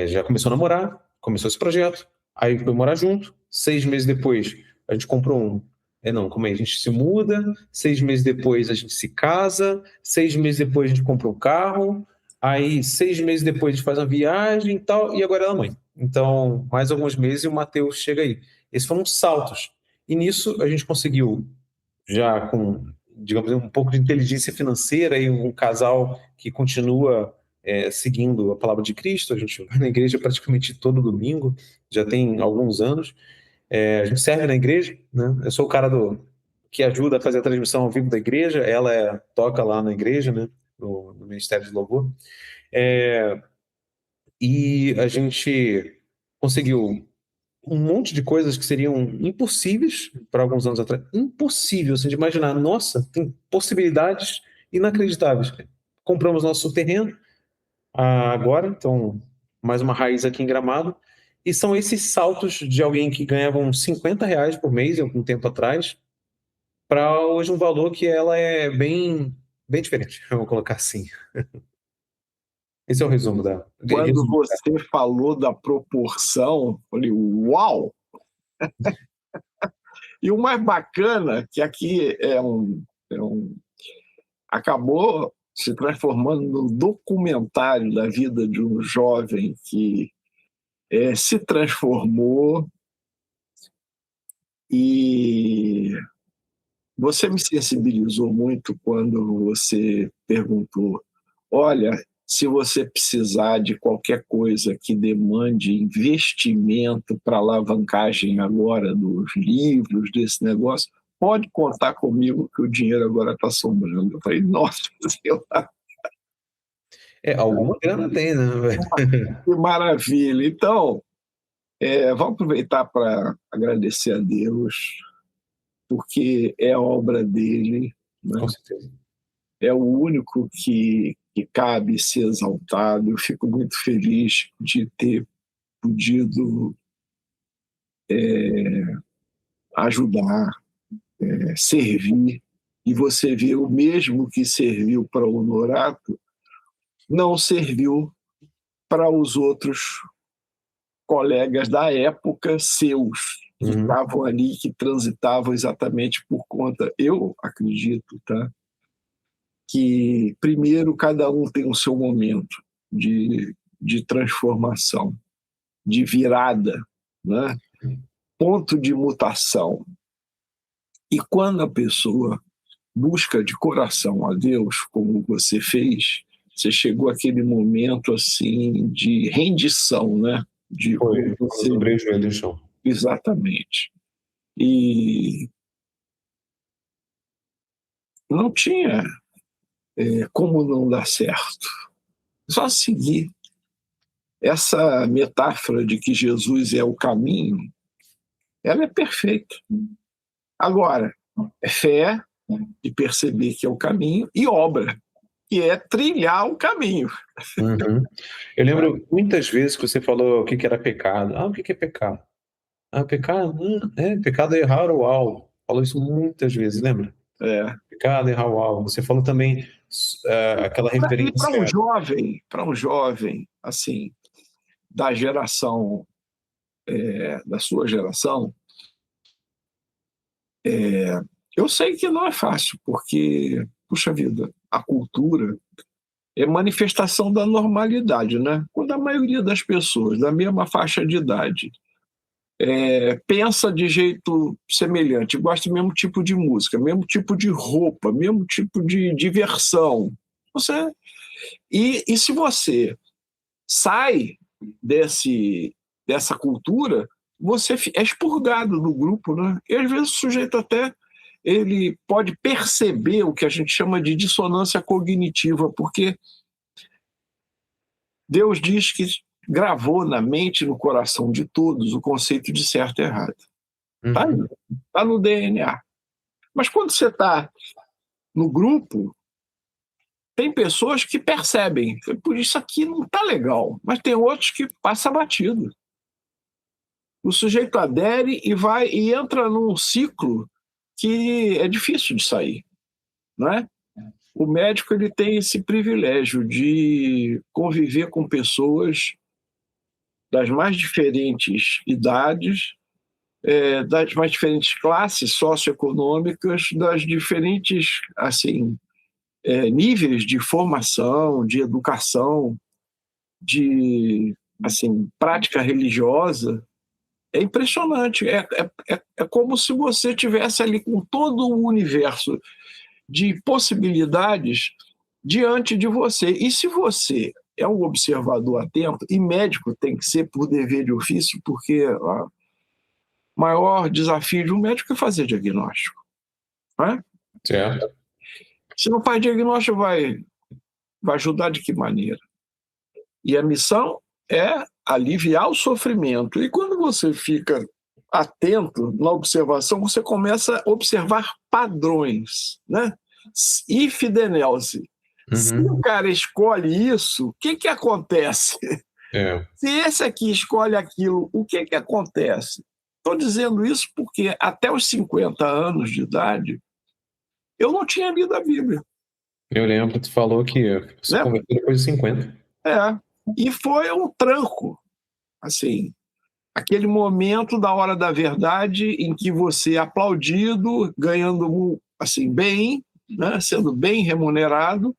já começou a namorar, começou esse projeto, aí foi morar junto. 6 meses depois, a gente comprou um. Não, como é? A gente se muda. 6 meses depois, a gente se casa. 6 meses depois, a gente compra um carro. Aí, 6 meses depois, a gente faz uma viagem e tal. E agora ela é mãe. Então, mais alguns meses e o Matheus chega aí. Esses foram saltos. E nisso, a gente conseguiu, já com, digamos, um pouco de inteligência financeira e um casal que continua seguindo a palavra de Cristo. A gente vai na igreja praticamente todo domingo, já tem alguns anos. A gente serve na igreja, né? Eu sou o cara que ajuda a fazer a transmissão ao vivo da igreja, ela toca lá na igreja, né? No Ministério de Louvor. E a gente conseguiu um monte de coisas que seriam impossíveis para alguns anos atrás. Impossível, assim, de imaginar. Nossa, tem possibilidades inacreditáveis. Compramos nosso terreno agora, então, mais uma raiz aqui em Gramado. E são esses saltos de alguém que ganhava uns R$ 50 por mês, algum tempo atrás, para hoje um valor que ela é bem diferente, eu vou colocar assim. Esse é o resumo da. Quando Resumo. você falou da proporção, eu falei, uau! E o mais bacana, que aqui acabou se transformando no documentário da vida de um jovem que se transformou, e você me sensibilizou muito quando você perguntou: olha, se você precisar de qualquer coisa que demande investimento para alavancagem agora dos livros, desse negócio, pode contar comigo que o dinheiro agora está sobrando. Eu falei, nossa, Alguma grana tem, né? que maravilha. Então, vamos aproveitar para agradecer a Deus, porque é a obra dele, né? Com certeza. É o único que cabe ser exaltado. Eu fico muito feliz de ter podido ajudar, servir. E você vê, o mesmo que serviu para o Honorato, não serviu para os outros colegas da época seus, que estavam ali, que transitavam exatamente por conta. Eu acredito, tá? Que primeiro cada um tem o seu momento de transformação, de virada, né? Ponto de mutação. E quando a pessoa busca de coração a Deus, como você fez, você chegou àquele momento assim de rendição, né? De Foi, quando eu você... dobrei o joelho no chão. Exatamente. E não tinha como não dar certo. Só seguir. Essa metáfora de que Jesus é o caminho, ela é perfeita. Agora, é fé de perceber que é o caminho e obra, que é trilhar o caminho. Eu lembro muitas vezes que você falou o que era pecado. O que é pecado? Pecado? Pecado é errar o alvo. Falou isso muitas vezes, lembra? Pecado é errar o alvo. Você falou também aquela referência. Para um jovem, assim, da geração, da sua geração, eu sei que não é fácil, porque, puxa vida, a cultura é manifestação da normalidade, né? Quando a maioria das pessoas da mesma faixa de idade pensa de jeito semelhante, gosta do mesmo tipo de música, mesmo tipo de roupa, mesmo tipo de diversão. E se você sai dessa cultura, você é expurgado do grupo, né? E às vezes o sujeito até ele pode perceber o que a gente chama de dissonância cognitiva, porque Deus diz que gravou na mente e no coração de todos o conceito de certo e errado. Está no DNA. Mas quando você está no grupo, tem pessoas que percebem, por isso aqui não está legal, mas tem outros que passa batido. O sujeito adere e entra num ciclo que é difícil de sair, não é? O médico ele tem esse privilégio de conviver com pessoas das mais diferentes idades, das mais diferentes classes socioeconômicas, das diferentes assim níveis de formação, de educação, de assim prática religiosa. É impressionante. É como se você tivesse ali com todo o universo de possibilidades diante de você. E se você é um observador atento, e médico tem que ser por dever de ofício, porque o maior desafio de um médico é fazer diagnóstico. Não é? Certo. Se não faz diagnóstico, vai ajudar de que maneira? E a missão é aliviar o sofrimento. E quando você fica atento na observação, você começa a observar padrões, né? Ifidenielse. Se o cara escolhe isso, o que acontece? Se esse aqui escolhe aquilo, o que acontece? Estou dizendo isso porque até os 50 anos de idade, eu não tinha lido a Bíblia. Eu lembro, tu falou que você converteu depois de 50. E foi um tranco, assim, aquele momento da hora da verdade em que você é aplaudido, ganhando assim bem, né, sendo bem remunerado,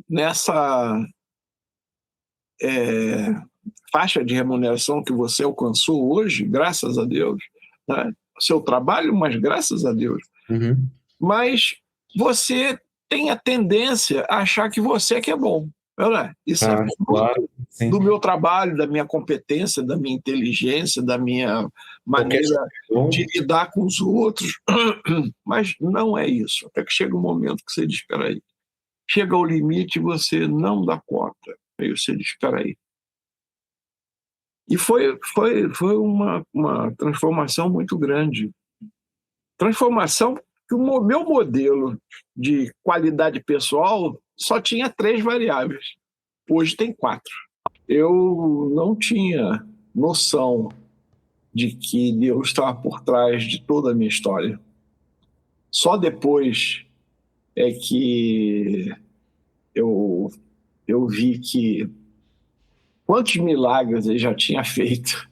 nessa faixa de remuneração que você alcançou hoje, graças a Deus, né? Seu trabalho, mas graças a Deus. Mas você tem a tendência a achar que você é que é bom. Isso é claro, do meu trabalho, da minha competência, da minha inteligência, da minha maneira de lidar com os outros. Mas não é isso. Até que chega um momento que você diz, espera aí. Chega ao limite e você não dá conta. Aí você diz, espera aí. E foi uma transformação muito grande. Transformação que o meu modelo de qualidade pessoal só tinha 3 variáveis. Hoje tem 4. Eu não tinha noção de que Deus estava por trás de toda a minha história. Só depois é que eu vi que quantos milagres ele já tinha feito.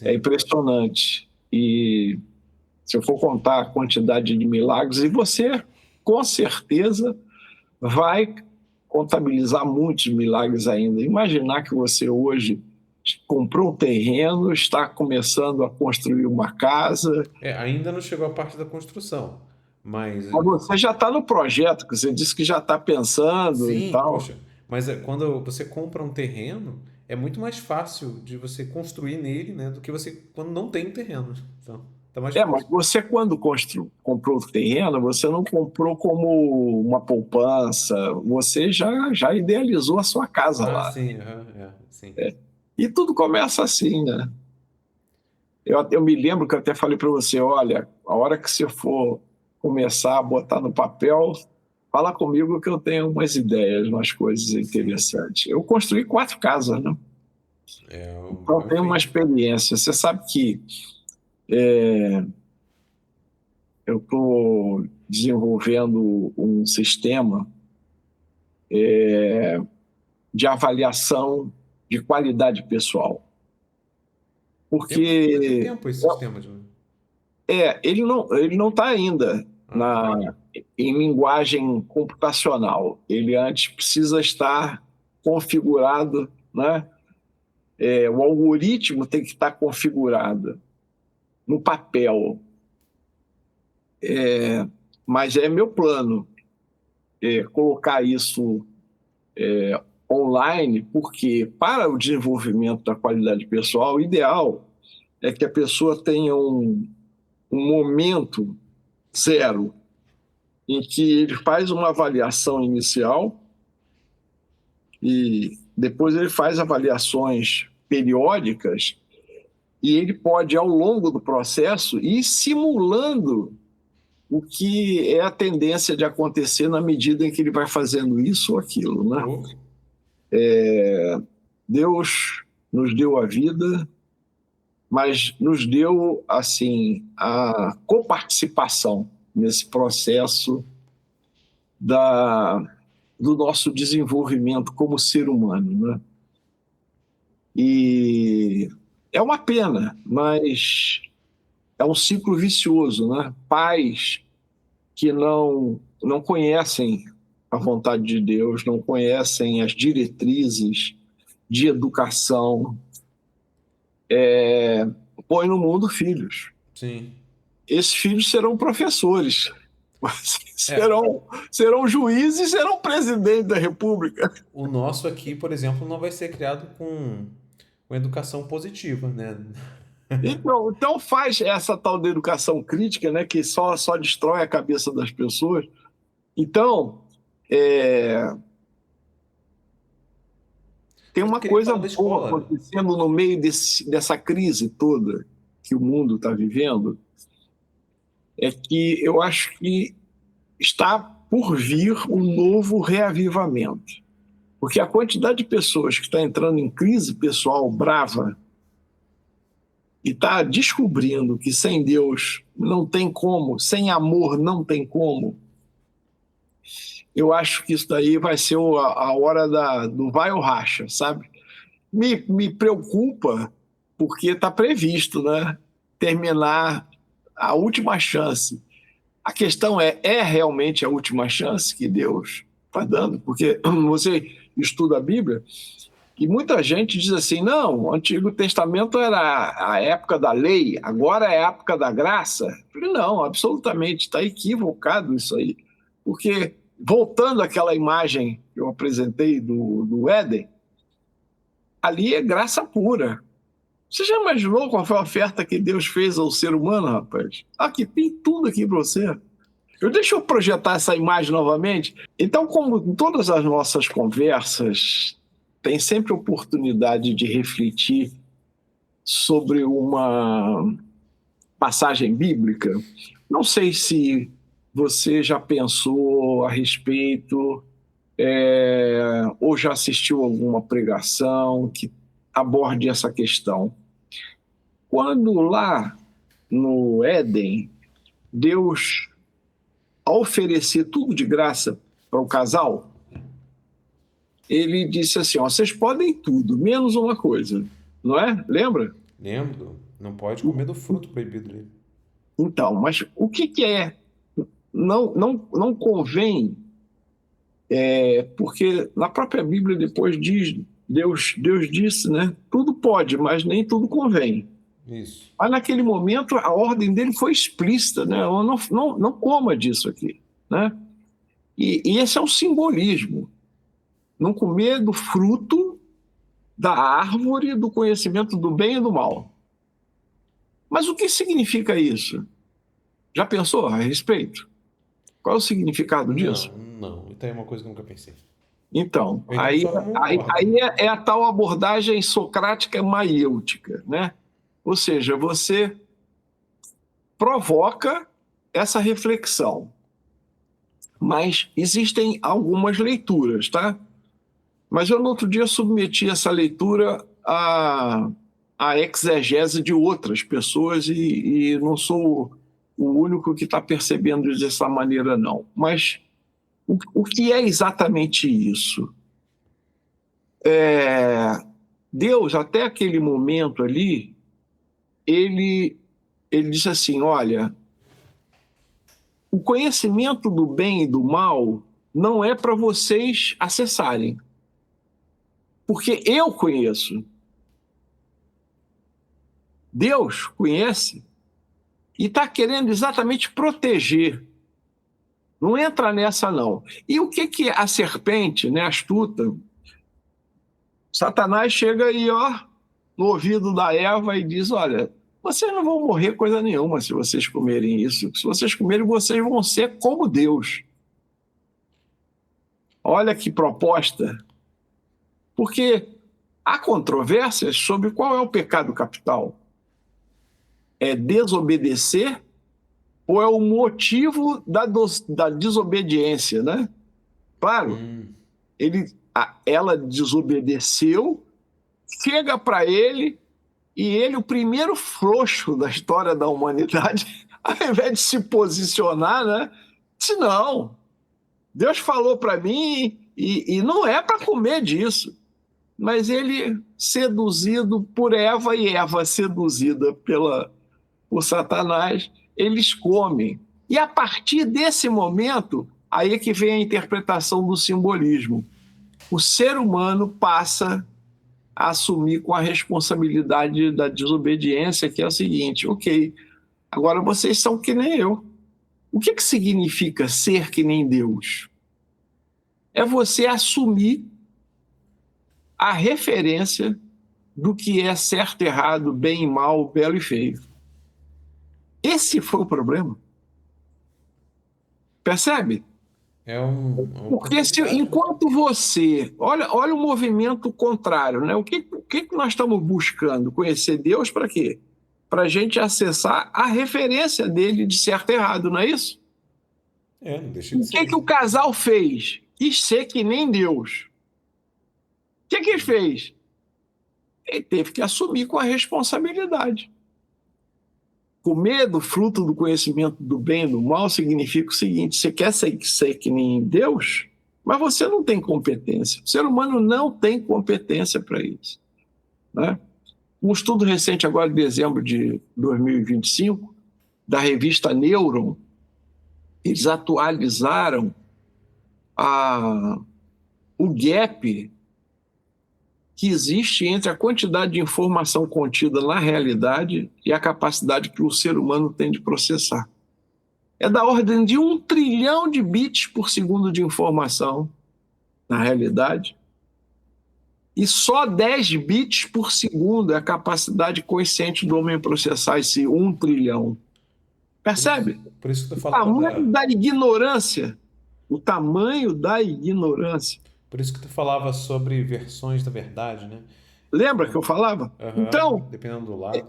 É impressionante. E se eu for contar a quantidade de milagres, e você, com certeza, vai contabilizar muitos milagres ainda. Imaginar que você hoje comprou um terreno, está começando a construir uma casa. Ainda não chegou a parte da construção, mas você já está no projeto, que você disse que já está pensando. Sim, e tal. Poxa, mas quando você compra um terreno, é muito mais fácil de você construir nele, né, do que você quando não tem terreno. Então, tá mais fácil. Mas você, quando comprou o terreno, você não comprou como uma poupança, você já idealizou a sua casa lá. Sim, sim. E tudo começa assim, né? Eu me lembro que eu até falei para você, olha, a hora que você for começar a botar no papel, fala comigo que eu tenho umas ideias, umas coisas interessantes. Eu construí 4 casas, né? Então tenho uma experiência. Você sabe que eu estou desenvolvendo um sistema de avaliação de qualidade pessoal. Porque tem tempo esse sistema, ele não está ainda em linguagem computacional. Ele antes precisa estar configurado, né? O algoritmo tem que estar configurado no papel. Mas é meu plano colocar isso online, porque para o desenvolvimento da qualidade pessoal, o ideal é que a pessoa tenha um momento zero em que ele faz uma avaliação inicial e depois ele faz avaliações periódicas e ele pode, ao longo do processo, ir simulando o que é a tendência de acontecer na medida em que ele vai fazendo isso ou aquilo, né? Deus nos deu a vida, mas nos deu, assim, a coparticipação nesse processo do nosso desenvolvimento como ser humano, né? E é uma pena, mas é um ciclo vicioso, né? Pais que não conhecem a vontade de Deus, não conhecem as diretrizes de educação, põem no mundo filhos. Sim. Esses filhos serão professores, serão juízes e serão presidente da República. O nosso aqui, por exemplo, não vai ser criado com educação positiva, né? Então faz essa tal de educação crítica, né, que só destrói a cabeça das pessoas. Então, tem Eu uma queria coisa falar da boa escola. acontecendo no meio dessa crise toda que o mundo está vivendo, é que eu acho que está por vir um novo reavivamento. Porque a quantidade de pessoas que está entrando em crise pessoal brava e está descobrindo que sem Deus não tem como, sem amor não tem como, eu acho que isso daí vai ser a hora do vai ou racha, sabe? Me preocupa porque está previsto, né? Terminar a última chance. A questão é realmente a última chance que Deus está dando? Porque você estuda a Bíblia e muita gente diz assim, não, o Antigo Testamento era a época da lei, agora é a época da graça. Eu falei, não, absolutamente, está equivocado isso aí. Porque, voltando àquela imagem que eu apresentei do Éden, ali é graça pura. Você já imaginou qual foi a oferta que Deus fez ao ser humano, rapaz? Aqui, tem tudo aqui para você. Deixa eu projetar essa imagem novamente. Então, como em todas as nossas conversas, tem sempre oportunidade de refletir sobre uma passagem bíblica. Não sei se você já pensou a respeito, ou já assistiu alguma pregação que aborde essa questão. Quando lá no Éden, Deus, ao oferecer tudo de graça para o casal, ele disse assim, ó, vocês podem tudo, menos uma coisa, não é? Lembra? Lembro, não pode comer do fruto proibido dele. Então, mas o que é? Não convém, porque na própria Bíblia depois diz, Deus disse, né? Tudo pode, mas nem tudo convém. Isso. Mas naquele momento a ordem dele foi explícita, né? Não coma disso aqui, né? E esse é um simbolismo. Não comer do fruto da árvore do conhecimento do bem e do mal. Mas o que significa isso? Já pensou a respeito? Qual é o significado disso? Não. Então é uma coisa que eu nunca pensei. Então, Eu entendo aí, só como aí, ordem. aí é a tal abordagem socrática maiêutica, né? Ou seja, você provoca essa reflexão, mas existem algumas leituras, tá? Mas eu, no outro dia, submeti essa leitura à exegese de outras pessoas e não sou o único que está percebendo dessa maneira, não. Mas o que é exatamente isso? Deus, até aquele momento ali, ele disse assim, olha, o conhecimento do bem e do mal não é para vocês acessarem, porque eu conheço. Deus conhece e está querendo exatamente proteger. Não entra nessa, não. E o que a serpente, né, astuta, Satanás chega aí, ó, no ouvido da Eva e diz, olha, vocês não vão morrer coisa nenhuma se vocês comerem isso. Se vocês comerem, vocês vão ser como Deus. Olha que proposta. Porque há controvérsias sobre qual é o pecado capital. É desobedecer ou é o motivo da desobediência, né? Claro, ela desobedeceu, chega para ele e ele, o primeiro frouxo da história da humanidade, ao invés de se posicionar, né? Disse, não, Deus falou para mim e não é para comer disso. Mas ele, seduzido por Eva e Eva seduzida por Satanás, eles comem. E a partir desse momento, aí é que vem a interpretação do simbolismo. O ser humano passa a assumir com a responsabilidade da desobediência, que é o seguinte, ok, agora vocês são que nem eu. O que significa ser que nem Deus? É você assumir a referência do que é certo, errado, bem e mal, belo e feio. Esse foi o problema. Percebe? é um Porque oportunidade, né? enquanto você. Olha o movimento contrário, né? O que nós estamos buscando? Conhecer Deus para quê? Para a gente acessar a referência dele de certo e errado, não é isso? Não deixa de O que ser. que o casal fez? Quis ser que nem Deus. O que que ele fez? Ele teve que assumir com a responsabilidade. Comer do fruto do conhecimento do bem e do mal significa o seguinte: você quer ser que nem Deus, mas você não tem competência. O ser humano não tem competência para isso, né? Um estudo recente, agora de dezembro de 2025, da revista Neuron, eles atualizaram o gap que existe entre a quantidade de informação contida na realidade e a capacidade que o ser humano tem de processar. É da ordem de 1 trilhão de bits por segundo de informação na realidade, e só 10 bits por segundo é a capacidade consciente do homem processar esse 1 trilhão. Percebe? Por isso que tu O falava tamanho da ignorância. O tamanho da ignorância. por isso que tu falava sobre versões da verdade, né? Lembra que eu falava? Aham, Então, dependendo do lado.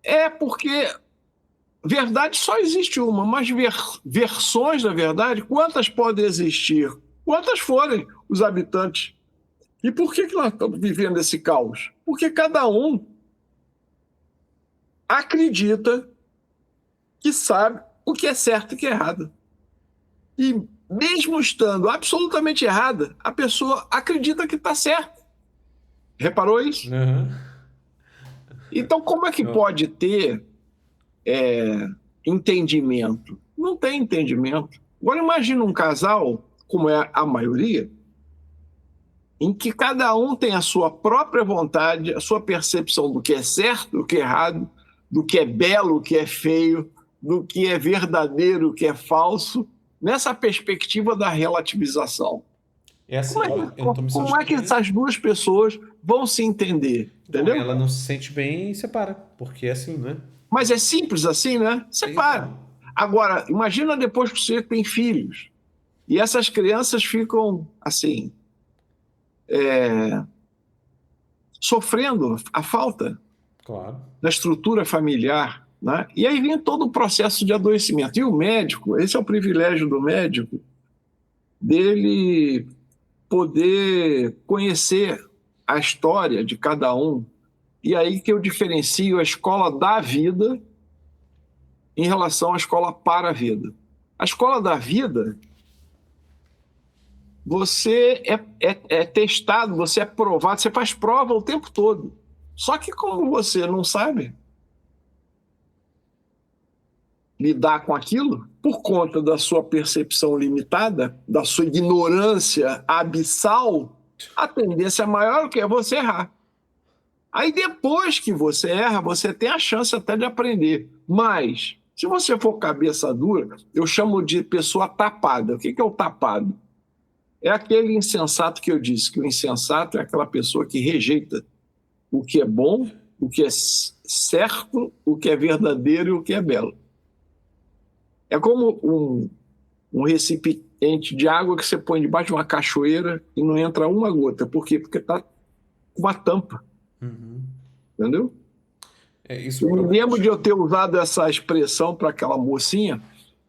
é porque verdade só existe uma, mas versões da verdade, quantas podem existir? Quantas forem os habitantes? E por que nós estamos vivendo esse caos? Porque cada um acredita que sabe o que é certo e o que é errado. E mesmo estando absolutamente errada, a pessoa acredita que está certo. Reparou isso? Aham. Então, como é que Eu- pode ter entendimento? Não tem entendimento. Agora, imagina um casal, como é a maioria, em que cada um tem a sua própria vontade, a sua percepção do que é certo, do que é errado, do que é belo, do que é feio, do que é verdadeiro, do que é falso, nessa perspectiva da relativização. É assim, então missão de Como é que crença. essas duas pessoas vão se entender? Então, Entendeu? ela não se sente bem e separa, porque é assim, né? Mas é simples assim, né? Separa. Então, Agora, imagina depois que você tem filhos e essas crianças ficam assim, sofrendo a falta claro. da estrutura familiar, né? E aí vem todo o processo de adoecimento. E o médico, esse é o privilégio do médico, dele poder conhecer a história de cada um. E aí que eu diferencio a escola da vida em relação à escola para a vida. A escola da vida, você é testado, você é provado, você faz prova o tempo todo. Só que como você não sabe lidar com aquilo, por conta da sua percepção limitada, da sua ignorância abissal, a tendência maior é você errar. Aí depois que você erra, você tem a chance até de aprender. Mas, se você for cabeça dura, eu chamo de pessoa tapada. O que é o tapado? É aquele insensato que eu disse, que o insensato é aquela pessoa que rejeita o que é bom, o que é certo, o que é verdadeiro e o que é belo. É como um recipiente de água que você põe debaixo de uma cachoeira e não entra uma gota. Por quê? Porque está com uma tampa, Uhum. entendeu? Isso Eu por me algum lembro de eu motivo. ter usado essa expressão para aquela mocinha.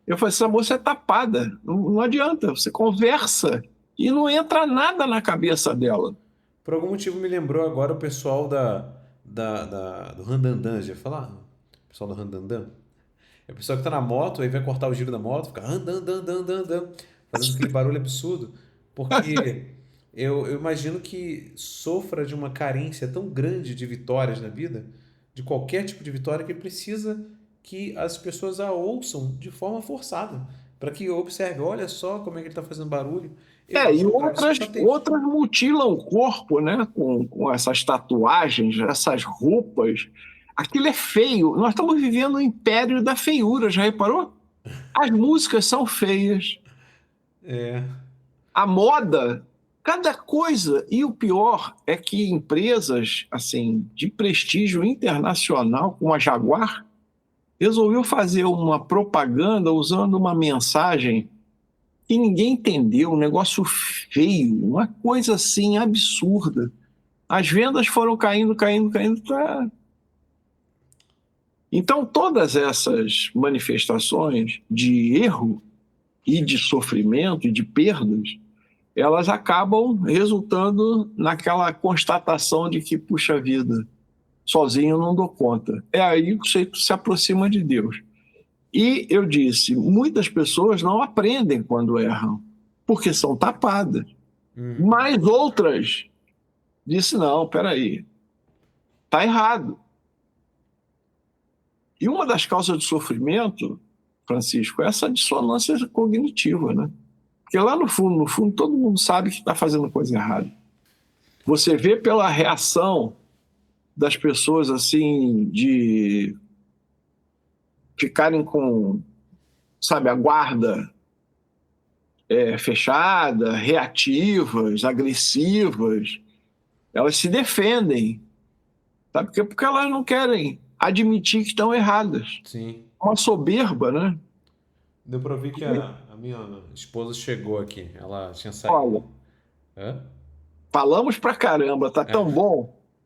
Eu falei, essa moça é tapada, não adianta, você conversa e não entra nada na cabeça dela. Por algum motivo me lembrou agora o pessoal do Randandan, já ia falar? O pessoal do Randandan. É o pessoal que tá na moto, aí vai cortar o giro da moto, fica andan, fazendo aquele barulho absurdo. Porque eu imagino que sofra de uma carência tão grande de vitórias na vida, de qualquer tipo de vitória, que precisa que as pessoas a ouçam de forma forçada. Para que observe, olha só como é que ele está fazendo barulho. Eu E acho que o cara outras, só tem. outras mutilam o corpo, né? Com essas tatuagens, essas roupas. Aquilo é feio. Nós estamos vivendo o império da feiura, já reparou? As músicas são feias, É, a moda, cada coisa. E o pior é que empresas assim de prestígio internacional, como a Jaguar, resolveu fazer uma propaganda usando uma mensagem que ninguém entendeu, um negócio feio, uma coisa assim absurda. As vendas foram caindo, caindo, caindo. Então, todas essas manifestações de erro e de sofrimento e de perdas, elas acabam resultando naquela constatação de que, puxa vida, sozinho eu não dou conta. É aí que você se aproxima de Deus. E eu disse, muitas pessoas não aprendem quando erram, porque são tapadas. Mas outras disse, não, peraí, tá errado. E uma das causas de sofrimento, Francisco, é essa dissonância cognitiva, né? Porque lá no fundo, todo mundo sabe que está fazendo coisa errada. Você vê pela reação das pessoas, assim, de ficarem com, sabe, a guarda fechada, reativas, agressivas, elas se defendem, sabe? Porque elas não querem admitir que estão erradas. Sim. Uma soberba, né? Deu pra ver que a minha esposa chegou aqui. Ela tinha saído. Olha, Hã? falamos pra caramba, tá É. tão bom.